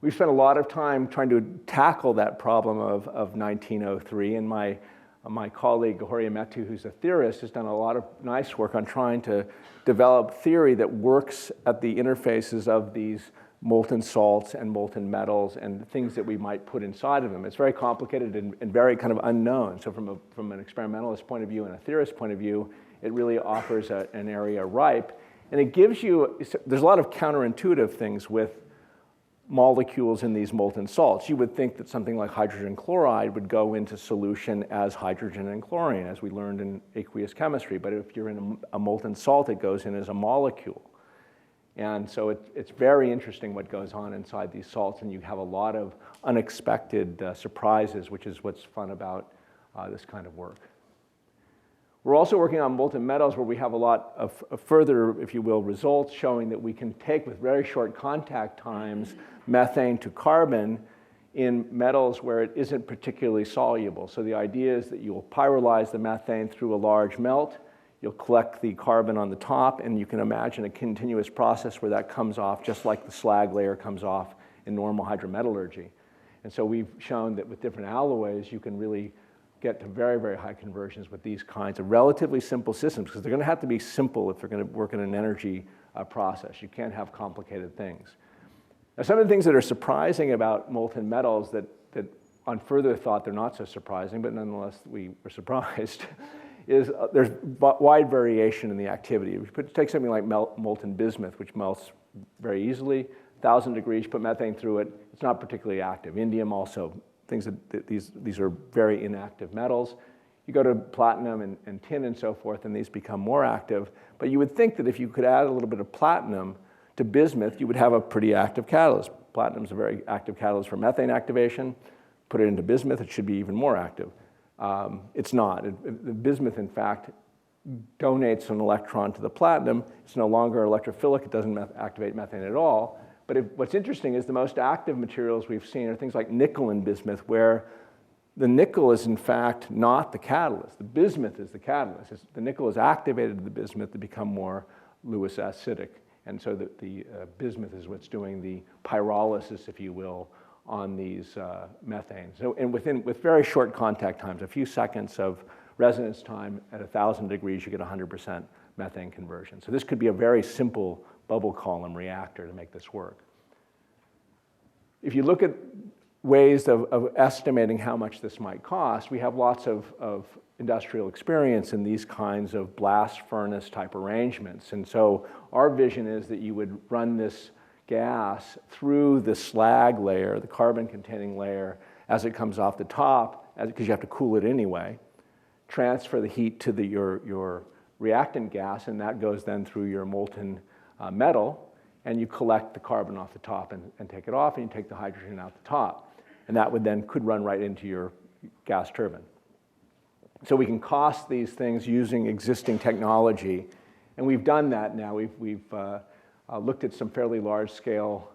We've spent a lot of time trying to tackle that problem of 1903, and my colleague Horia Metu, who's a theorist, has done a lot of nice work on trying to develop theory that works at the interfaces of these molten salts and molten metals and things that we might put inside of them. It's very complicated and very kind of unknown. So from an experimentalist point of view and a theorist point of view, it really offers an area ripe. And it gives you, there's a lot of counterintuitive things with molecules in these molten salts. You would think that something like hydrogen chloride would go into solution as hydrogen and chlorine, as we learned in aqueous chemistry. But if you're in a molten salt, it goes in as a molecule. And so it's very interesting what goes on inside these salts, and you have a lot of unexpected surprises, which is what's fun about this kind of work. We're also working on molten metals where we have a lot of further, if you will, results showing that we can take with very short contact times methane to carbon in metals where it isn't particularly soluble. So the idea is that you'll pyrolyze the methane through a large melt, you'll collect the carbon on the top, and you can imagine a continuous process where that comes off just like the slag layer comes off in normal hydrometallurgy. And so we've shown that with different alloys, you can really get to very, very high conversions with these kinds of relatively simple systems, because they're going to have to be simple if they're going to work in an energy process. You can't have complicated things. Now, some of the things that are surprising about molten metals that on further thought they're not so surprising, but nonetheless we were surprised, is there's wide variation in the activity. If you take something like molten bismuth, which melts very easily, 1,000 degrees, you put methane through it, it's not particularly active. Indium also, things that these are very inactive metals. You go to platinum and tin and so forth, and these become more active. But you would think that if you could add a little bit of platinum to bismuth, you would have a pretty active catalyst. Platinum is a very active catalyst for methane activation. Put it into bismuth, it should be even more active. It's not. The bismuth, in fact, donates an electron to the platinum. It's no longer electrophilic. It doesn't activate methane at all. But what's interesting is the most active materials we've seen are things like nickel and bismuth, where the nickel is in fact not the catalyst. The bismuth is the catalyst. The nickel is activated the bismuth to become more Lewis acidic. And so the bismuth is what's doing the pyrolysis, if you will, on these methanes. So, and with very short contact times, a few seconds of resonance time at 1,000 degrees, you get 100% methane conversion. So this could be a very simple bubble column reactor to make this work. If you look at ways of estimating how much this might cost, we have lots of industrial experience in these kinds of blast furnace type arrangements. And so our vision is that you would run this gas through the slag layer, the carbon-containing layer, as it comes off the top, because you have to cool it anyway, transfer the heat to your reactant gas, and that goes then through your molten metal, and you collect the carbon off the top and take it off, and you take the hydrogen out the top. And that would then could run right into your gas turbine. So we can cost these things using existing technology. And we've done that now. We've looked at some fairly large-scale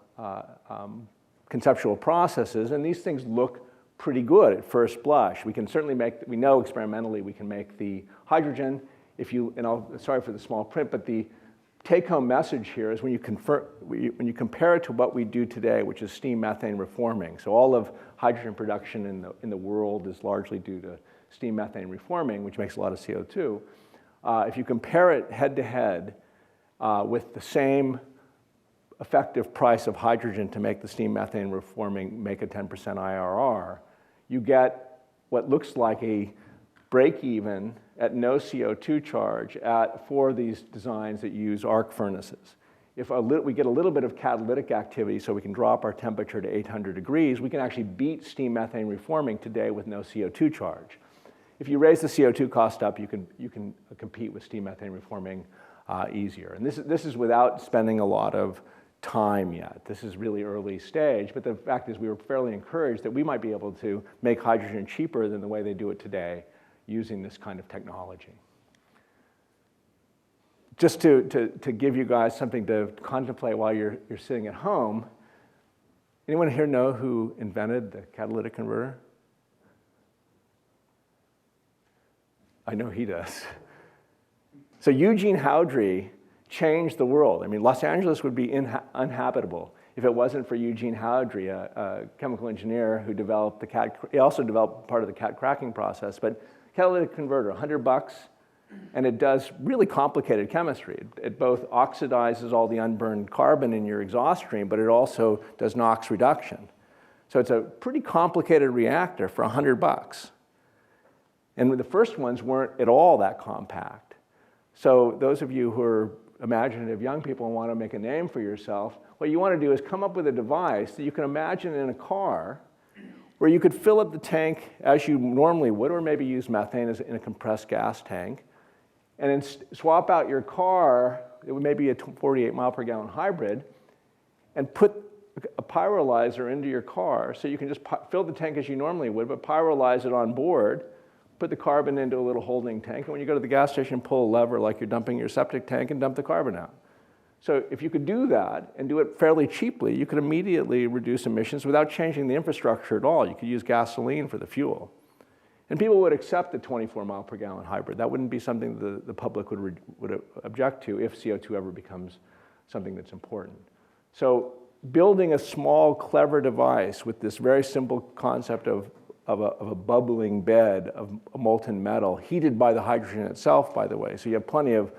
conceptual processes, and these things look pretty good at first blush. We can certainly we know experimentally we can make the hydrogen. Sorry for the small print, but the take-home message here is when you compare it to what we do today, which is steam methane reforming. So all of hydrogen production in the world is largely due to steam methane reforming, which makes a lot of CO2. If you compare it head-to-head with the same effective price of hydrogen to make the steam methane reforming make a 10% IRR, you get what looks like a break-even at no CO2 charge for these designs that use arc furnaces. If we get a little bit of catalytic activity so we can drop our temperature to 800 degrees, we can actually beat steam methane reforming today with no CO2 charge. If you raise the CO2 cost up, you can compete with steam methane reforming easier. And this is without spending a lot of time yet. This is really early stage, but the fact is we were fairly encouraged that we might be able to make hydrogen cheaper than the way they do it today using this kind of technology. Just to give you guys something to contemplate while you're sitting at home, anyone here know who invented the catalytic converter? I know he does. So Eugene Howdrey changed the world. I mean, Los Angeles would be uninhabitable if it wasn't for Eugene Howdrey, a chemical engineer who developed he also developed part of the cat cracking process, but catalytic converter, $100, and it does really complicated chemistry. It both oxidizes all the unburned carbon in your exhaust stream, but it also does NOx reduction. So it's a pretty complicated reactor for $100. And the first ones weren't at all that compact. So those of you who are imaginative young people and want to make a name for yourself, what you want to do is come up with a device that you can imagine in a car where you could fill up the tank as you normally would, or maybe use methane as in a compressed gas tank, and then swap out your car, it would maybe a 48 mile per gallon hybrid, and put a pyrolyzer into your car so you can just fill the tank as you normally would, but pyrolyze it on board, put the carbon into a little holding tank, and when you go to the gas station, pull a lever like you're dumping your septic tank and dump the carbon out. So if you could do that and do it fairly cheaply, you could immediately reduce emissions without changing the infrastructure at all. You could use gasoline for the fuel. And people would accept the 24 mile per gallon hybrid. That wouldn't be something the public would object to if CO2 ever becomes something that's important. So building a small, clever device with this very simple concept of a bubbling bed of molten metal, heated by the hydrogen itself, by the way. So you have plenty of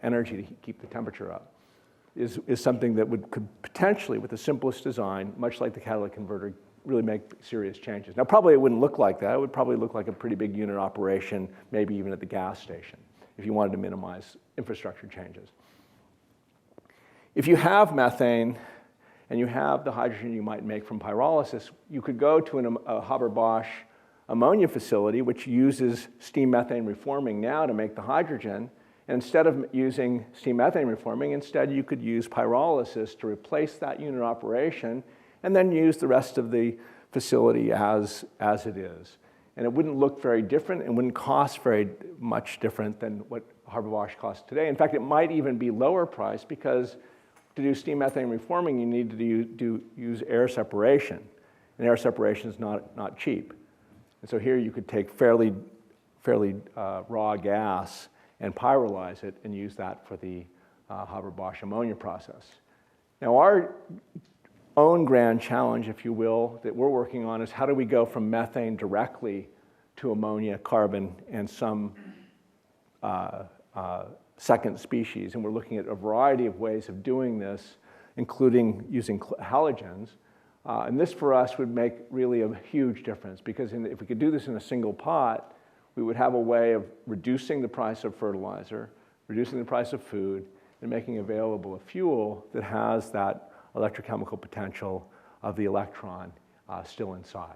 energy to keep the temperature up, is something that could potentially, with the simplest design, much like the catalytic converter, really make serious changes. Now, probably it wouldn't look like that. It would probably look like a pretty big unit operation, maybe even at the gas station, if you wanted to minimize infrastructure changes. If you have methane, and you have the hydrogen you might make from pyrolysis, you could go to a Haber-Bosch ammonia facility, which uses steam methane reforming now to make the hydrogen. And instead of using steam methane reforming, instead you could use pyrolysis to replace that unit operation and then use the rest of the facility as it is. And it wouldn't look very different and wouldn't cost very much different than what Haber-Bosch costs today. In fact, it might even be lower priced because to do steam methane reforming, you need to use air separation. And air separation is not cheap. And so here you could take fairly raw gas and pyrolyze it and use that for the Haber-Bosch ammonia process. Now our own grand challenge, if you will, that we're working on is how do we go from methane directly to ammonia, carbon, and some second species, and we're looking at a variety of ways of doing this, including using halogens. And this for us would make really a huge difference because if we could do this in a single pot, we would have a way of reducing the price of fertilizer, reducing the price of food, and making available a fuel that has that electrochemical potential of the electron still inside.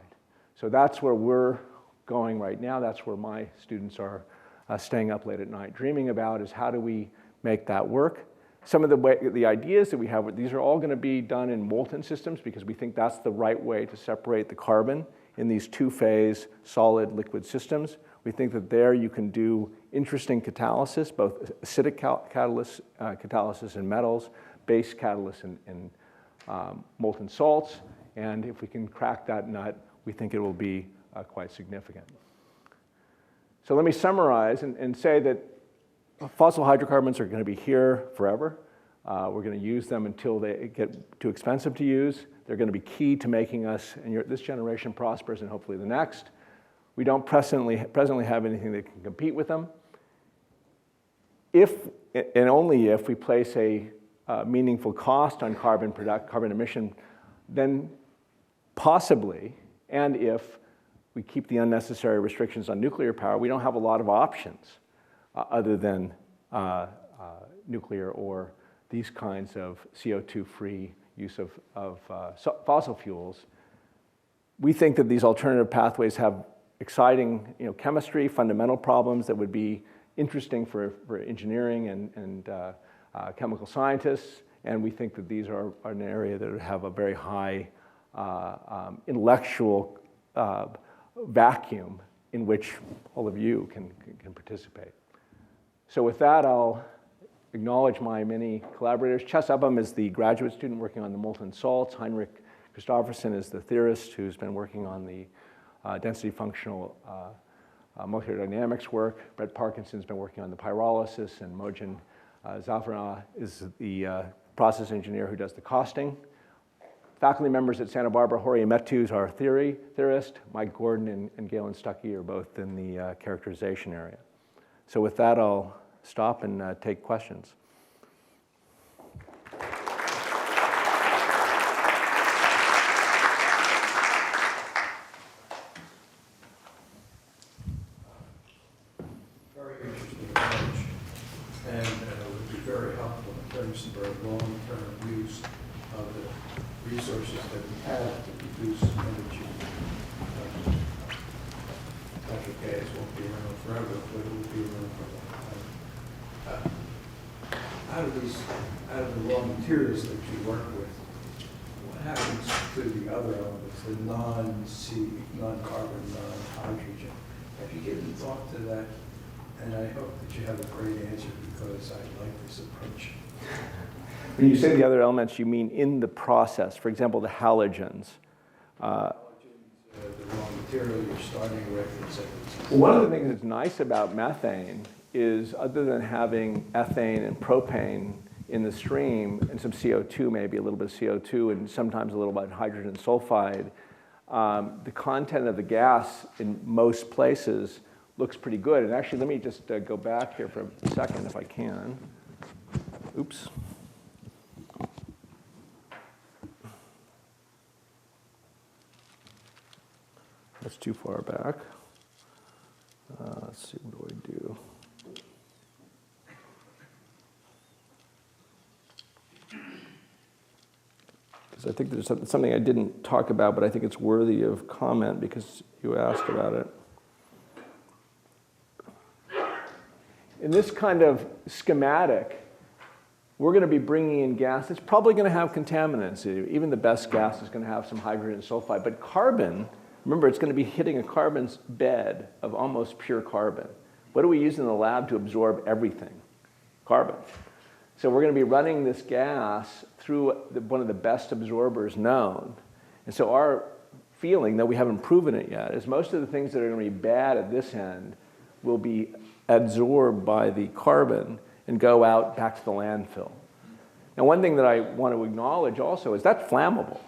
So that's where we're going right now. That's where my students are staying up late at night dreaming about is how do we make that work. Some of the ideas that we have, these are all going to be done in molten systems because we think that's the right way to separate the carbon in these two-phase solid liquid systems. We think that there you can do interesting catalysis, both acidic catalysis in metals, base catalysis in molten salts, and if we can crack that nut, we think it will be quite significant. So let me summarize and say that fossil hydrocarbons are going to be here forever. We're going to use them until they get too expensive to use. They're going to be key to making us and this generation prosperous and hopefully the next. We don't presently have anything that can compete with them. If and only if we place a meaningful cost on carbon emission, then possibly, and if we keep the unnecessary restrictions on nuclear power, we don't have a lot of options other than nuclear or these kinds of CO2-free use of fossil fuels. We think that these alternative pathways have exciting chemistry, fundamental problems that would be interesting for engineering and chemical scientists, and we think that these are an area that would have a very high intellectual vacuum in which all of you can participate. So with that, I'll acknowledge my many collaborators. Chess Upham is the graduate student working on the molten salts. Heinrich Christofferson is the theorist who's been working on the density functional molecular dynamics work. Brett Parkinson's been working on the pyrolysis, and Mojan Zafrana is the process engineer who does the costing. Faculty members at Santa Barbara, Jorge Metu is our theorist. Mike Gordon and Galen Stuckey are both in the characterization area. So with that, I'll stop and take questions. Very interesting approach, and would be very helpful in terms of our long-term use of the resources that we have to produce energy. Natural gas won't be around forever, but it will be around for a long time. Out of the raw materials that you work with, what happens to the other elements, the non-carbon, non-hydrogen? Have you given thought to that? And I hope that you have a great answer because I like this approach. When you say the other elements, you mean in the process. For example, the halogens. The raw material you're starting with, etc. Well, one of the things that's nice about methane is, other than having ethane and propane in the stream, and some CO2, maybe a little bit of CO2, and sometimes a little bit of hydrogen sulfide, the content of the gas in most places looks pretty good. And actually, let me just go back here for a second, if I can. Oops. That's too far back. Let's see, what do I do? Because I think there's something I didn't talk about, but I think it's worthy of comment because you asked about it. In this kind of schematic, we're going to be bringing in gas that's probably going to have contaminants. Even the best gas is going to have some hydrogen sulfide. But carbon, remember, it's going to be hitting a carbon's bed of almost pure carbon. What do we use in the lab to absorb everything? Carbon. So we're going to be running this gas through one of the best absorbers known. And so our feeling, though we haven't proven it yet, is most of the things that are going to be bad at this end will be absorbed by the carbon and go out back to the landfill. Now, one thing that I want to acknowledge also is that's flammable.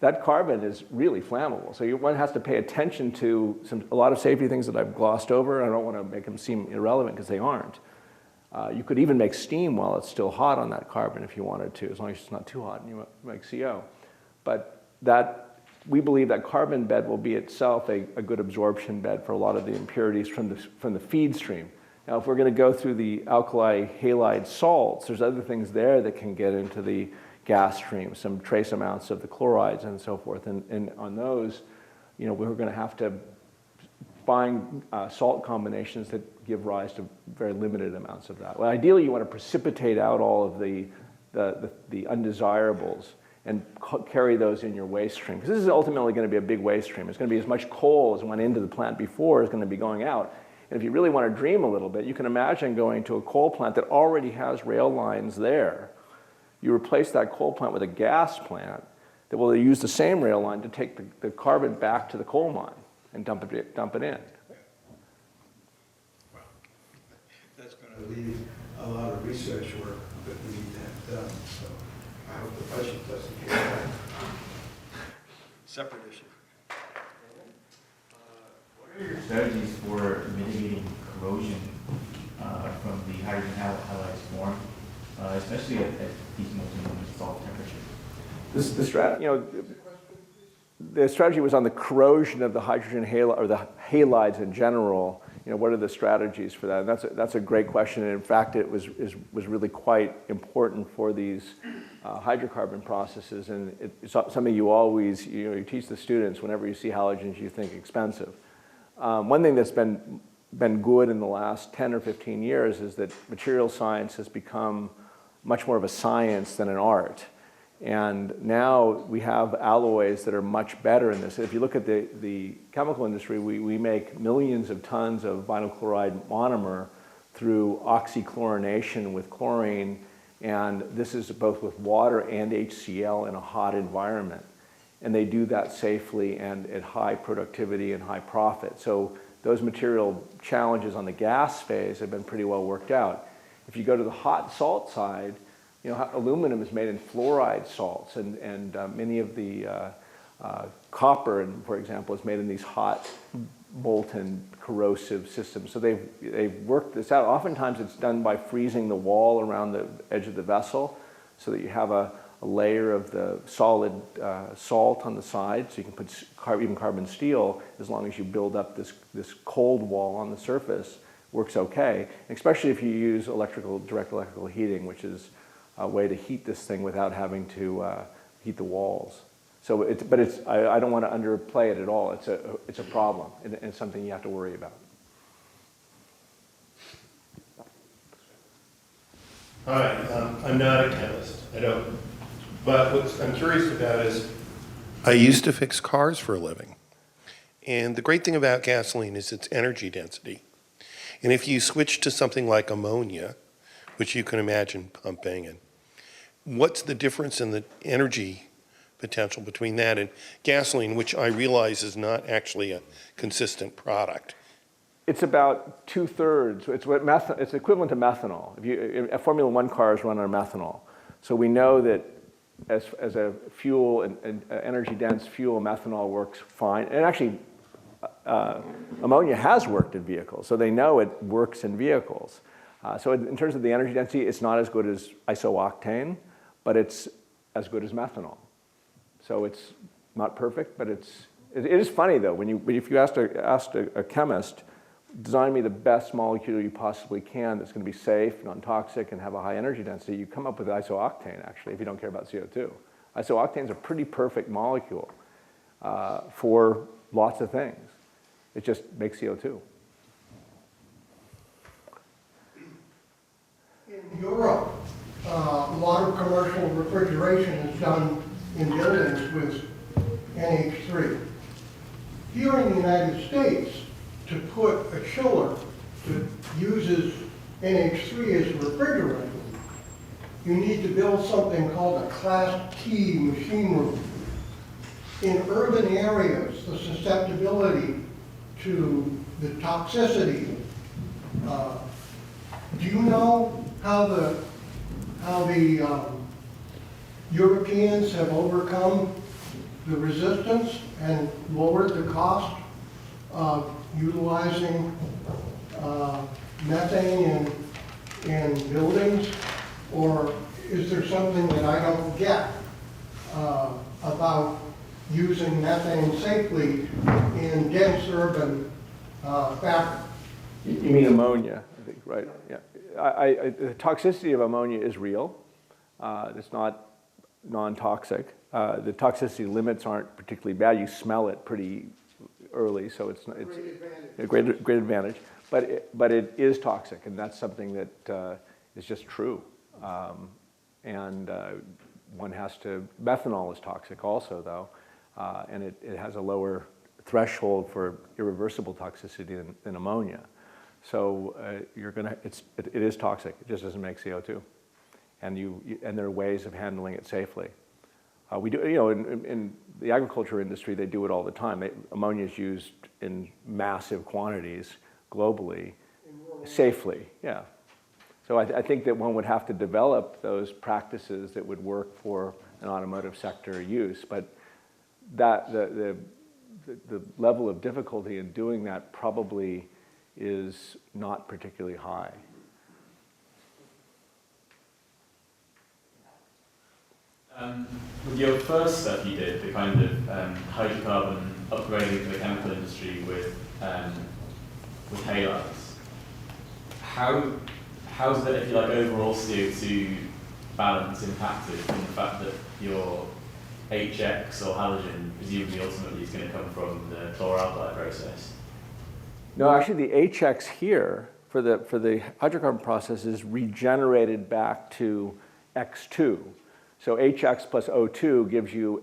That carbon is really flammable. So one has to pay attention to a lot of safety things that I've glossed over. I don't want to make them seem irrelevant because they aren't. You could even make steam while it's still hot on that carbon if you wanted to, as long as it's not too hot and you make CO. But we believe that carbon bed will be itself a good absorption bed for a lot of the impurities from the feed stream. Now, if we're going to go through the alkali halide salts, there's other things there that can get into the gas stream, some trace amounts of the chlorides and so forth. And on those, we're going to have to find salt combinations that give rise to very limited amounts of that. Well, ideally, you want to precipitate out all of the undesirables and carry those in your waste stream. Because this is ultimately going to be a big waste stream. It's going to be as much coal as went into the plant before is going to be going out. And if you really want to dream a little bit, you can imagine going to a coal plant that already has rail lines there. You replace that coal plant with a gas plant that will use the same rail line to take the carbon back to the coal mine and dump it in. Well, that's going to leave a lot of research work that we need to have done. So I hope the budget doesn't get that. Separate issue. What are your strategies for mitigating corrosion from the hydrogen halides form, especially at these molten salt temperatures? The strategy was on the corrosion of the hydrogen or the halides in general. What are the strategies for that? And that's a great question. And in fact, it was really quite important for these hydrocarbon processes. And it's something you always, you teach the students whenever you see halogens, you think expensive. One thing that's been good in the last 10 or 15 years is that material science has become much more of a science than an art. And now we have alloys that are much better in this. If you look at the chemical industry, we make millions of tons of vinyl chloride monomer through oxychlorination with chlorine, and this is both with water and HCl in a hot environment. And they do that safely and at high productivity and high profit. So those material challenges on the gas phase have been pretty well worked out. If you go to the hot salt side, aluminum is made in fluoride salts, and many of the copper, for example, is made in these hot, molten, corrosive systems. So they've worked this out. Oftentimes it's done by freezing the wall around the edge of the vessel so that you have a layer of the solid salt on the side, so you can put even carbon steel, as long as you build up this cold wall on the surface, works okay, especially if you use direct electrical heating, which is a way to heat this thing without having to heat the walls. So, I don't want to underplay it at all. It's a problem, and it's something you have to worry about. Hi, I'm not a chemist. I don't. But what I'm curious about is, I used to fix cars for a living. And the great thing about gasoline is its energy density. And if you switch to something like ammonia, which you can imagine pumping, and what's the difference in the energy potential between that and gasoline, which I realize is not actually a consistent product? It's about 2/3. It's equivalent to methanol. Formula One cars run on methanol. So we know that as a fuel, and energy-dense fuel, methanol works fine. And actually, ammonia has worked in vehicles, so they know it works in vehicles. So in terms of the energy density, it's not as good as isooctane, but it's as good as methanol. So it's not perfect, but it is funny though, if you asked a chemist, design me the best molecule you possibly can that's going to be safe, non-toxic, and have a high energy density, you come up with isooctane, actually, if you don't care about CO2. Isooctane is a pretty perfect molecule for lots of things. It just makes CO2. In Europe, a lot of commercial refrigeration is done in buildings with NH3. Here in the United States, to put a chiller that uses NH3 as a refrigerant, you need to build something called a Class T machine room. In urban areas, the susceptibility to the toxicity, do you know how the Europeans have overcome the resistance and lowered the cost of utilizing methane in buildings? Or is there something that I don't get about using methane safely in dense urban fabric? You mean ammonia, I think, right? Yeah. The toxicity of ammonia is real. It's not non-toxic. The toxicity limits aren't particularly bad. You smell it pretty early, so it's a great advantage. But it is toxic, and that's something that is just true. And methanol is toxic also though, and it has a lower threshold for irreversible toxicity than ammonia. So it is toxic, it just doesn't make CO2. And there are ways of handling it safely. We do, in the agriculture industry, they do it all the time. Ammonia is used in massive quantities globally, safely, yeah. So I think that one would have to develop those practices that would work for an automotive sector use, but the level of difficulty in doing that probably is not particularly high. With your first stuff you did, the kind of hydrocarbon upgrading the chemical industry with halides, how's the, if you like, overall CO2 balance impacted from the fact that your HX or halogen presumably ultimately is going to come from the chloralkali process? No, actually the HX here for the hydrocarbon process is regenerated back to X2. So HX plus O2 gives you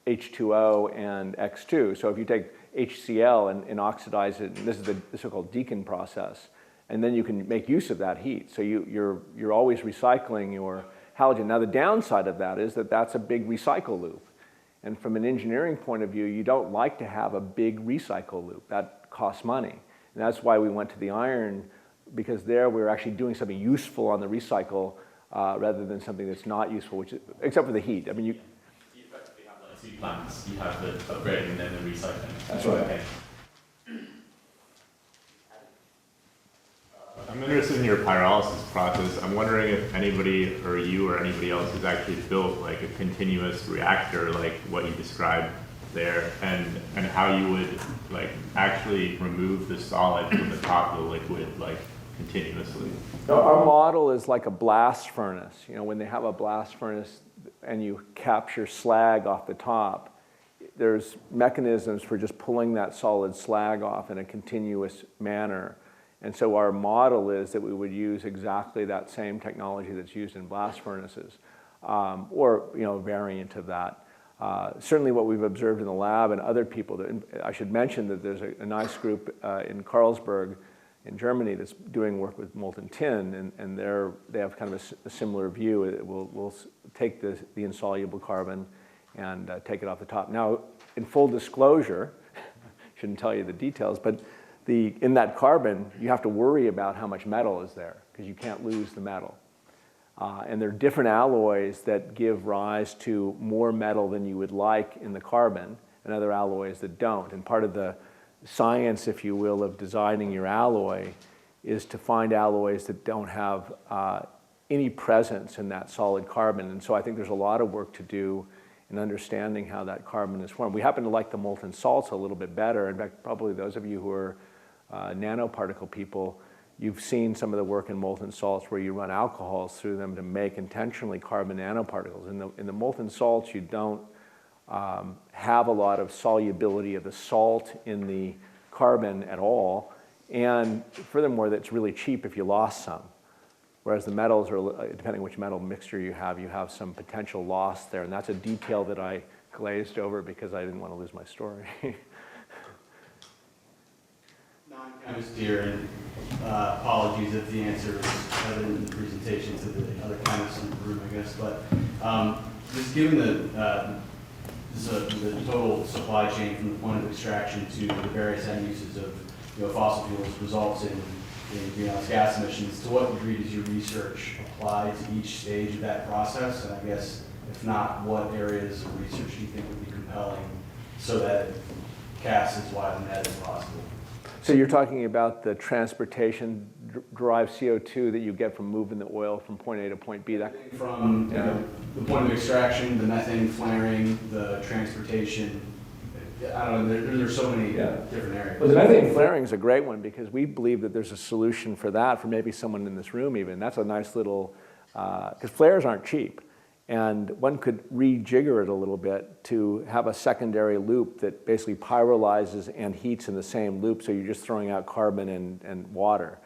H2O and X2. So if you take HCl and oxidize it, and this is the so-called Deacon process, and then you can make use of that heat. So you're always recycling your halogen. Now the downside of that is that that's a big recycle loop. And from an engineering point of view, you don't like to have a big recycle loop. That costs money. And that's why we went to the iron, because there we're actually doing something useful on the recycle rather than something that's not useful, except for the heat. I mean, you effectively have like two plants. You have the upgrading and then the recycling. That's right. Okay. I'm interested in your pyrolysis process. I'm wondering if anybody or you or anybody else has actually built like a continuous reactor like what you described there, and how you would like actually remove the solid from the top of the liquid like continuously. So our model is like a blast furnace. When they have a blast furnace and you capture slag off the top, there's mechanisms for just pulling that solid slag off in a continuous manner. And so our model is that we would use exactly that same technology that's used in blast furnaces, or a variant of that. Certainly what we've observed in the lab and other people, I should mention that there's a nice group in Carlsberg in Germany that's doing work with molten tin, and they have kind of a similar view. We'll take the insoluble carbon and take it off the top. Now, in full disclosure, shouldn't tell you the details, but in that carbon, you have to worry about how much metal is there, because you can't lose the metal. And there are different alloys that give rise to more metal than you would like in the carbon, and other alloys that don't. And part of the science, if you will, of designing your alloy is to find alloys that don't have any presence in that solid carbon. And so I think there's a lot of work to do in understanding how that carbon is formed. We happen to like the molten salts a little bit better. In fact, probably those of you who are nanoparticle people, you've seen some of the work in molten salts where you run alcohols through them to make intentionally carbon nanoparticles. In the molten salts, you don't have a lot of solubility of the salt in the carbon at all. And furthermore, that's really cheap if you lost some. Whereas the metals, are, depending which metal mixture you have some potential loss there. And that's a detail that I glazed over because I didn't want to lose my story. Non-chemist here, and apologies if the answer is evident in the presentation to the other chemists in the room, I guess. But just given the total supply chain from the point of extraction to the various end uses of fossil fuels results in greenhouse gas emissions, to what degree does your research apply to each stage of that process? And I guess, if not, what areas of research do you think would be compelling so that it casts as wide a net as possible? So you're talking about the transportation derived CO2 that you get from moving the oil from point A to point B? From the point of extraction, the methane flaring, the transportation, I don't know, there's so many different areas. Well, the methane flaring is a great one because we believe that there's a solution for that, for maybe someone in this room even. That's a nice little, because flares aren't cheap. And one could rejigger it a little bit to have a secondary loop that basically pyrolyzes and heats in the same loop, so you're just throwing out carbon and water.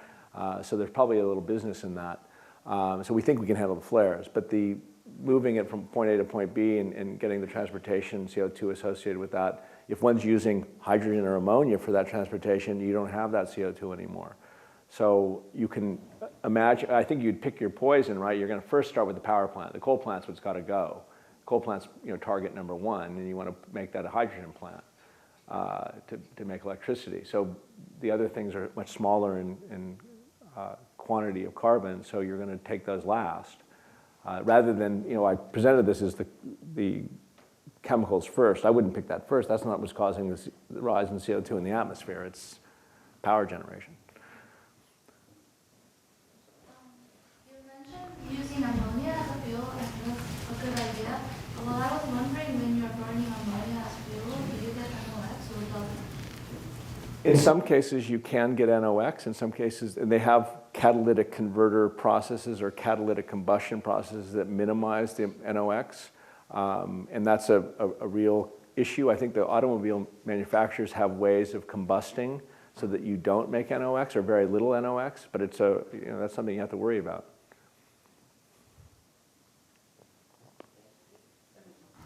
So there's probably a little business in that. So we think we can handle the flares. But moving it from point A to point B and getting the transportation CO2 associated with that. If one's using hydrogen or ammonia for that transportation, you don't have that CO2 anymore. So you can imagine, I think you'd pick your poison, right? You're going to first start with the power plant. The coal plant's what's got to go. Coal plant's target number one, and you want to make that a hydrogen plant to make electricity. So the other things are much smaller in quantity of carbon, so you're going to take those last. Rather than, I presented this as the chemicals first. I wouldn't pick that first. That's not what's causing the rise in CO2 in the atmosphere. It's power generation. You mentioned using ammonia as a fuel, and that's a good idea. Well, I was wondering, when you're burning ammonia as fuel, do you get NOx or doesn't? In some cases, you can get NOx. In some cases, and they have catalytic converter processes or catalytic combustion processes that minimize the NOx. And that's a real issue. I think the automobile manufacturers have ways of combusting so that you don't make NOx or very little NOx, but it's that's something you have to worry about.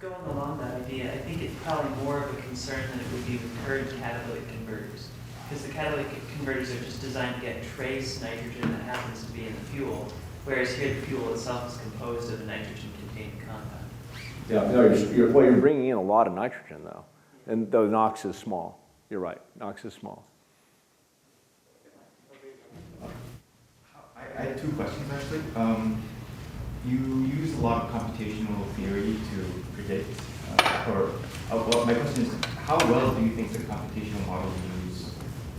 Going along that idea, I think it's probably more of a concern than it would be with current catalytic converters. Because the catalytic converters are just designed to get trace nitrogen that happens to be in the fuel, whereas here the fuel itself is composed of a nitrogen-containing compound. Yeah, no, you're bringing in a lot of nitrogen, though. And though NOx is small. You're right, NOx is small. I had two questions, actually. You use a lot of computational theory to predict, well, my question is, how well do you think the computational models you use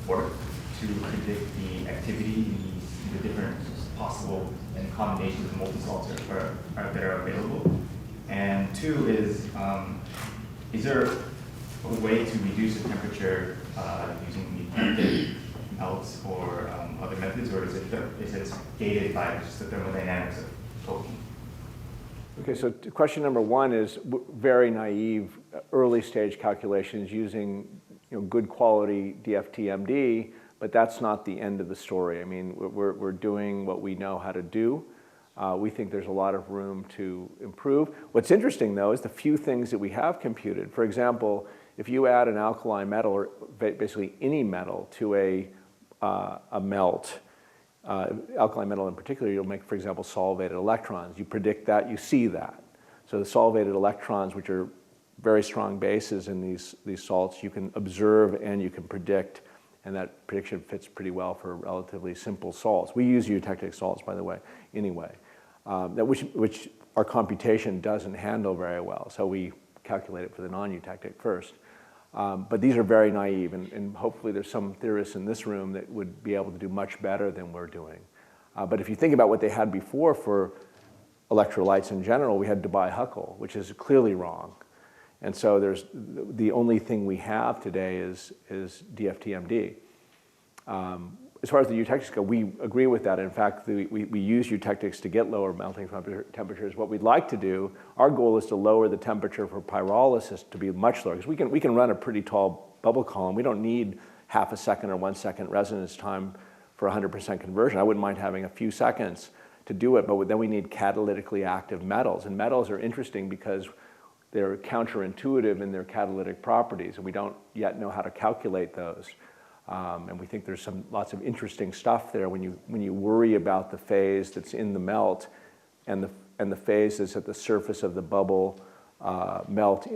work to predict the activity in the different possible and combinations of molten salts that are available? And two is there a way to reduce the temperature using the melts or other methods, or is it gated by just the thermodynamics of Tolkien? Okay, so question number one is very naive early stage calculations using good quality DFT-MD, but that's not the end of the story. I mean, we're doing what we know how to do. We think there's a lot of room to improve. What's interesting, though, is the few things that we have computed. For example, if you add an alkali metal, or basically any metal, to a melt, alkali metal in particular, you'll make, for example, solvated electrons. You predict that, you see that. So the solvated electrons, which are very strong bases in these salts, you can observe and you can predict, and that prediction fits pretty well for relatively simple salts. We use eutectic salts, by the way, anyway, which our computation doesn't handle very well, so we calculate it for the non-eutectic first. But these are very naive, and hopefully there's some theorists in this room that would be able to do much better than we're doing. But if you think about what they had before for electrolytes in general, we had Debye-Huckel, which is clearly wrong. And so the only thing we have today is DFT-MD. As far as the eutectics go, we agree with that. In fact, we use eutectics to get lower melting temperatures. What we'd like to do, our goal is to lower the temperature for pyrolysis to be much lower, because we can run a pretty tall bubble column. We don't need half a second or 1 second resonance time for 100% conversion. I wouldn't mind having a few seconds to do it, but then we need catalytically active metals. And metals are interesting because they're counterintuitive in their catalytic properties, and we don't yet know how to calculate those. And we think there's lots of interesting stuff there when you worry about the phase that's in the melt and the phase that's at the surface of the bubble melt.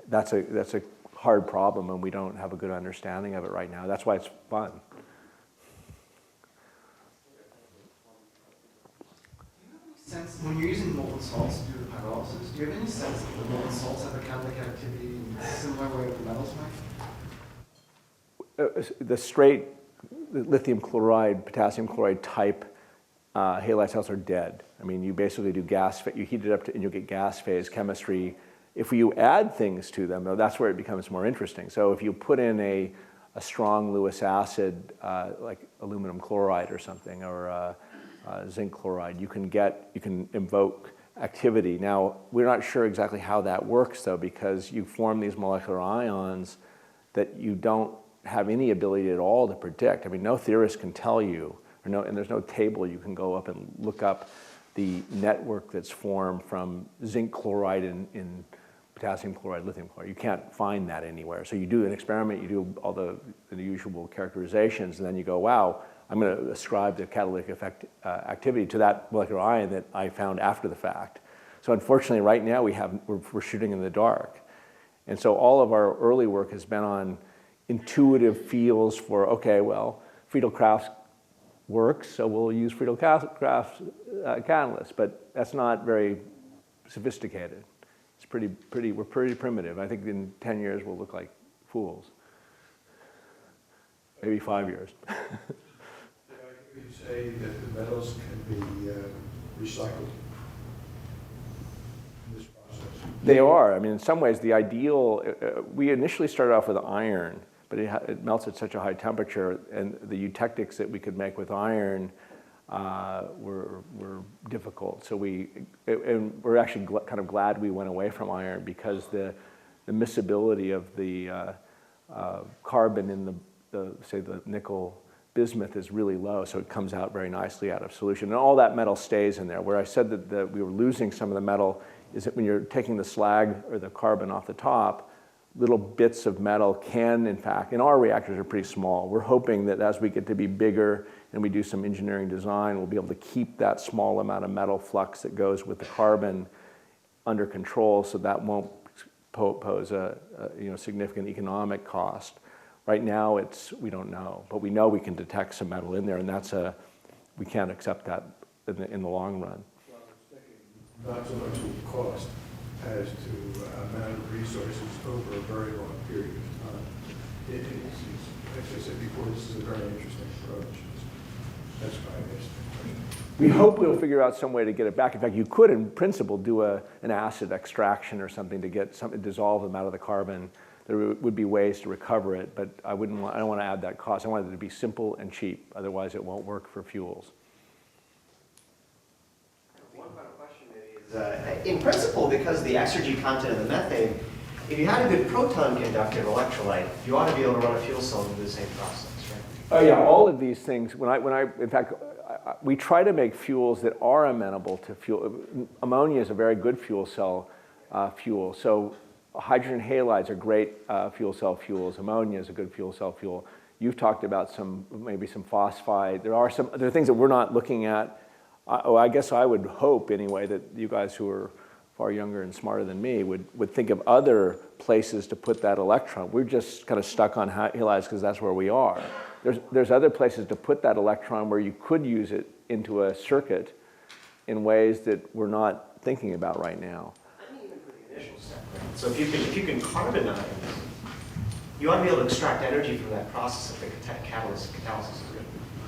That's a hard problem, and we don't have a good understanding of it right now. That's why it's fun. Sense, when you're using molten salts to do the pyrolysis, do you have any sense that the molten salts have a catalytic activity in a similar way that the metals might? The straight lithium chloride, potassium chloride type halide cells are dead. I mean, you basically do you heat it up and you'll get gas phase chemistry. If you add things to them, though, that's where it becomes more interesting. So if you put in a strong Lewis acid, like aluminum chloride or something, or zinc chloride, you can invoke activity. Now, we're not sure exactly how that works, though, because you form these molecular ions that you don't have any ability at all to predict. I mean, no theorist can tell you, and there's no table you can go up and look up the network that's formed from zinc chloride in potassium chloride, lithium chloride. You can't find that anywhere. So you do an experiment, you do all the usual characterizations, and then you go, wow, I'm going to ascribe the catalytic effect activity to that molecular ion that I found after the fact. So unfortunately, right now we're shooting in the dark. And so all of our early work has been on intuitive feels for, okay, well, Friedel-Crafts works, so we'll use Friedel-Crafts catalyst, but that's not very sophisticated. It's we're pretty primitive. I think in 10 years we'll look like fools. Maybe 5 years. Did I hear you say that the metals can be recycled in this process? They are. I mean, in some ways, the ideal, we initially started off with iron, but it melts at such a high temperature, and the eutectics that we could make with iron were difficult. So we're actually kind of glad we went away from iron, because the miscibility of the carbon in say the nickel bismuth is really low, so it comes out very nicely out of solution. And all that metal stays in there. Where I said that we were losing some of the metal is that when you're taking the slag or the carbon off the top, little bits of metal can, in fact, and our reactors are pretty small. We're hoping that as we get to be bigger and we do some engineering design, we'll be able to keep that small amount of metal flux that goes with the carbon under control, so that won't pose a significant economic cost. Right now, we don't know, but we know we can detect some metal in there, and we can't accept that in the long run. Well, I was thinking not so much of the cost as to amount of resources over a very long period of time. As I said before, this is a very interesting approach. That's why I asked the question. We hope we'll figure out some way to get it back. In fact, you could, in principle, do an acid extraction or something to dissolve them out of the carbon. There would be ways to recover it, but I don't want to add that cost. I want it to be simple and cheap. Otherwise, it won't work for fuels. One final question maybe is, in principle, because the exergy content of the methane, if you had a good proton conductive electrolyte, you ought to be able to run a fuel cell and do the same process, right? Oh yeah, all of these things. In fact, we try to make fuels that are amenable to fuel. Ammonia is a very good fuel cell fuel. So hydrogen halides are great fuel cell fuels. Ammonia is a good fuel cell fuel. You've talked about maybe some phosphide. There are things that we're not looking at. I guess I would hope anyway that you guys who are far younger and smarter than me would think of other places to put that electron. We're just kind of stuck on halides because that's where we are. There's other places to put that electron where you could use it into a circuit in ways that we're not thinking about right now. I mean, even for the initial step, right? So if you can carbonize, you ought to be able to extract energy from that process if the catalysis is good.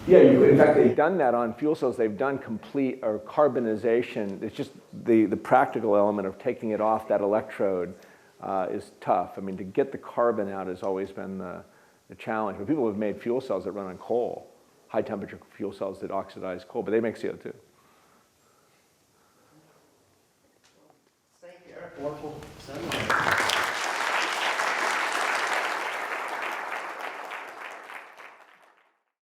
Yeah, in fact, they've done that on fuel cells. They've done complete or carbonization. It's just the practical element of taking it off that electrode is tough. I mean, to get the carbon out has always been the challenge. But people have made fuel cells that run on coal, high temperature fuel cells that oxidize coal, but they make CO2.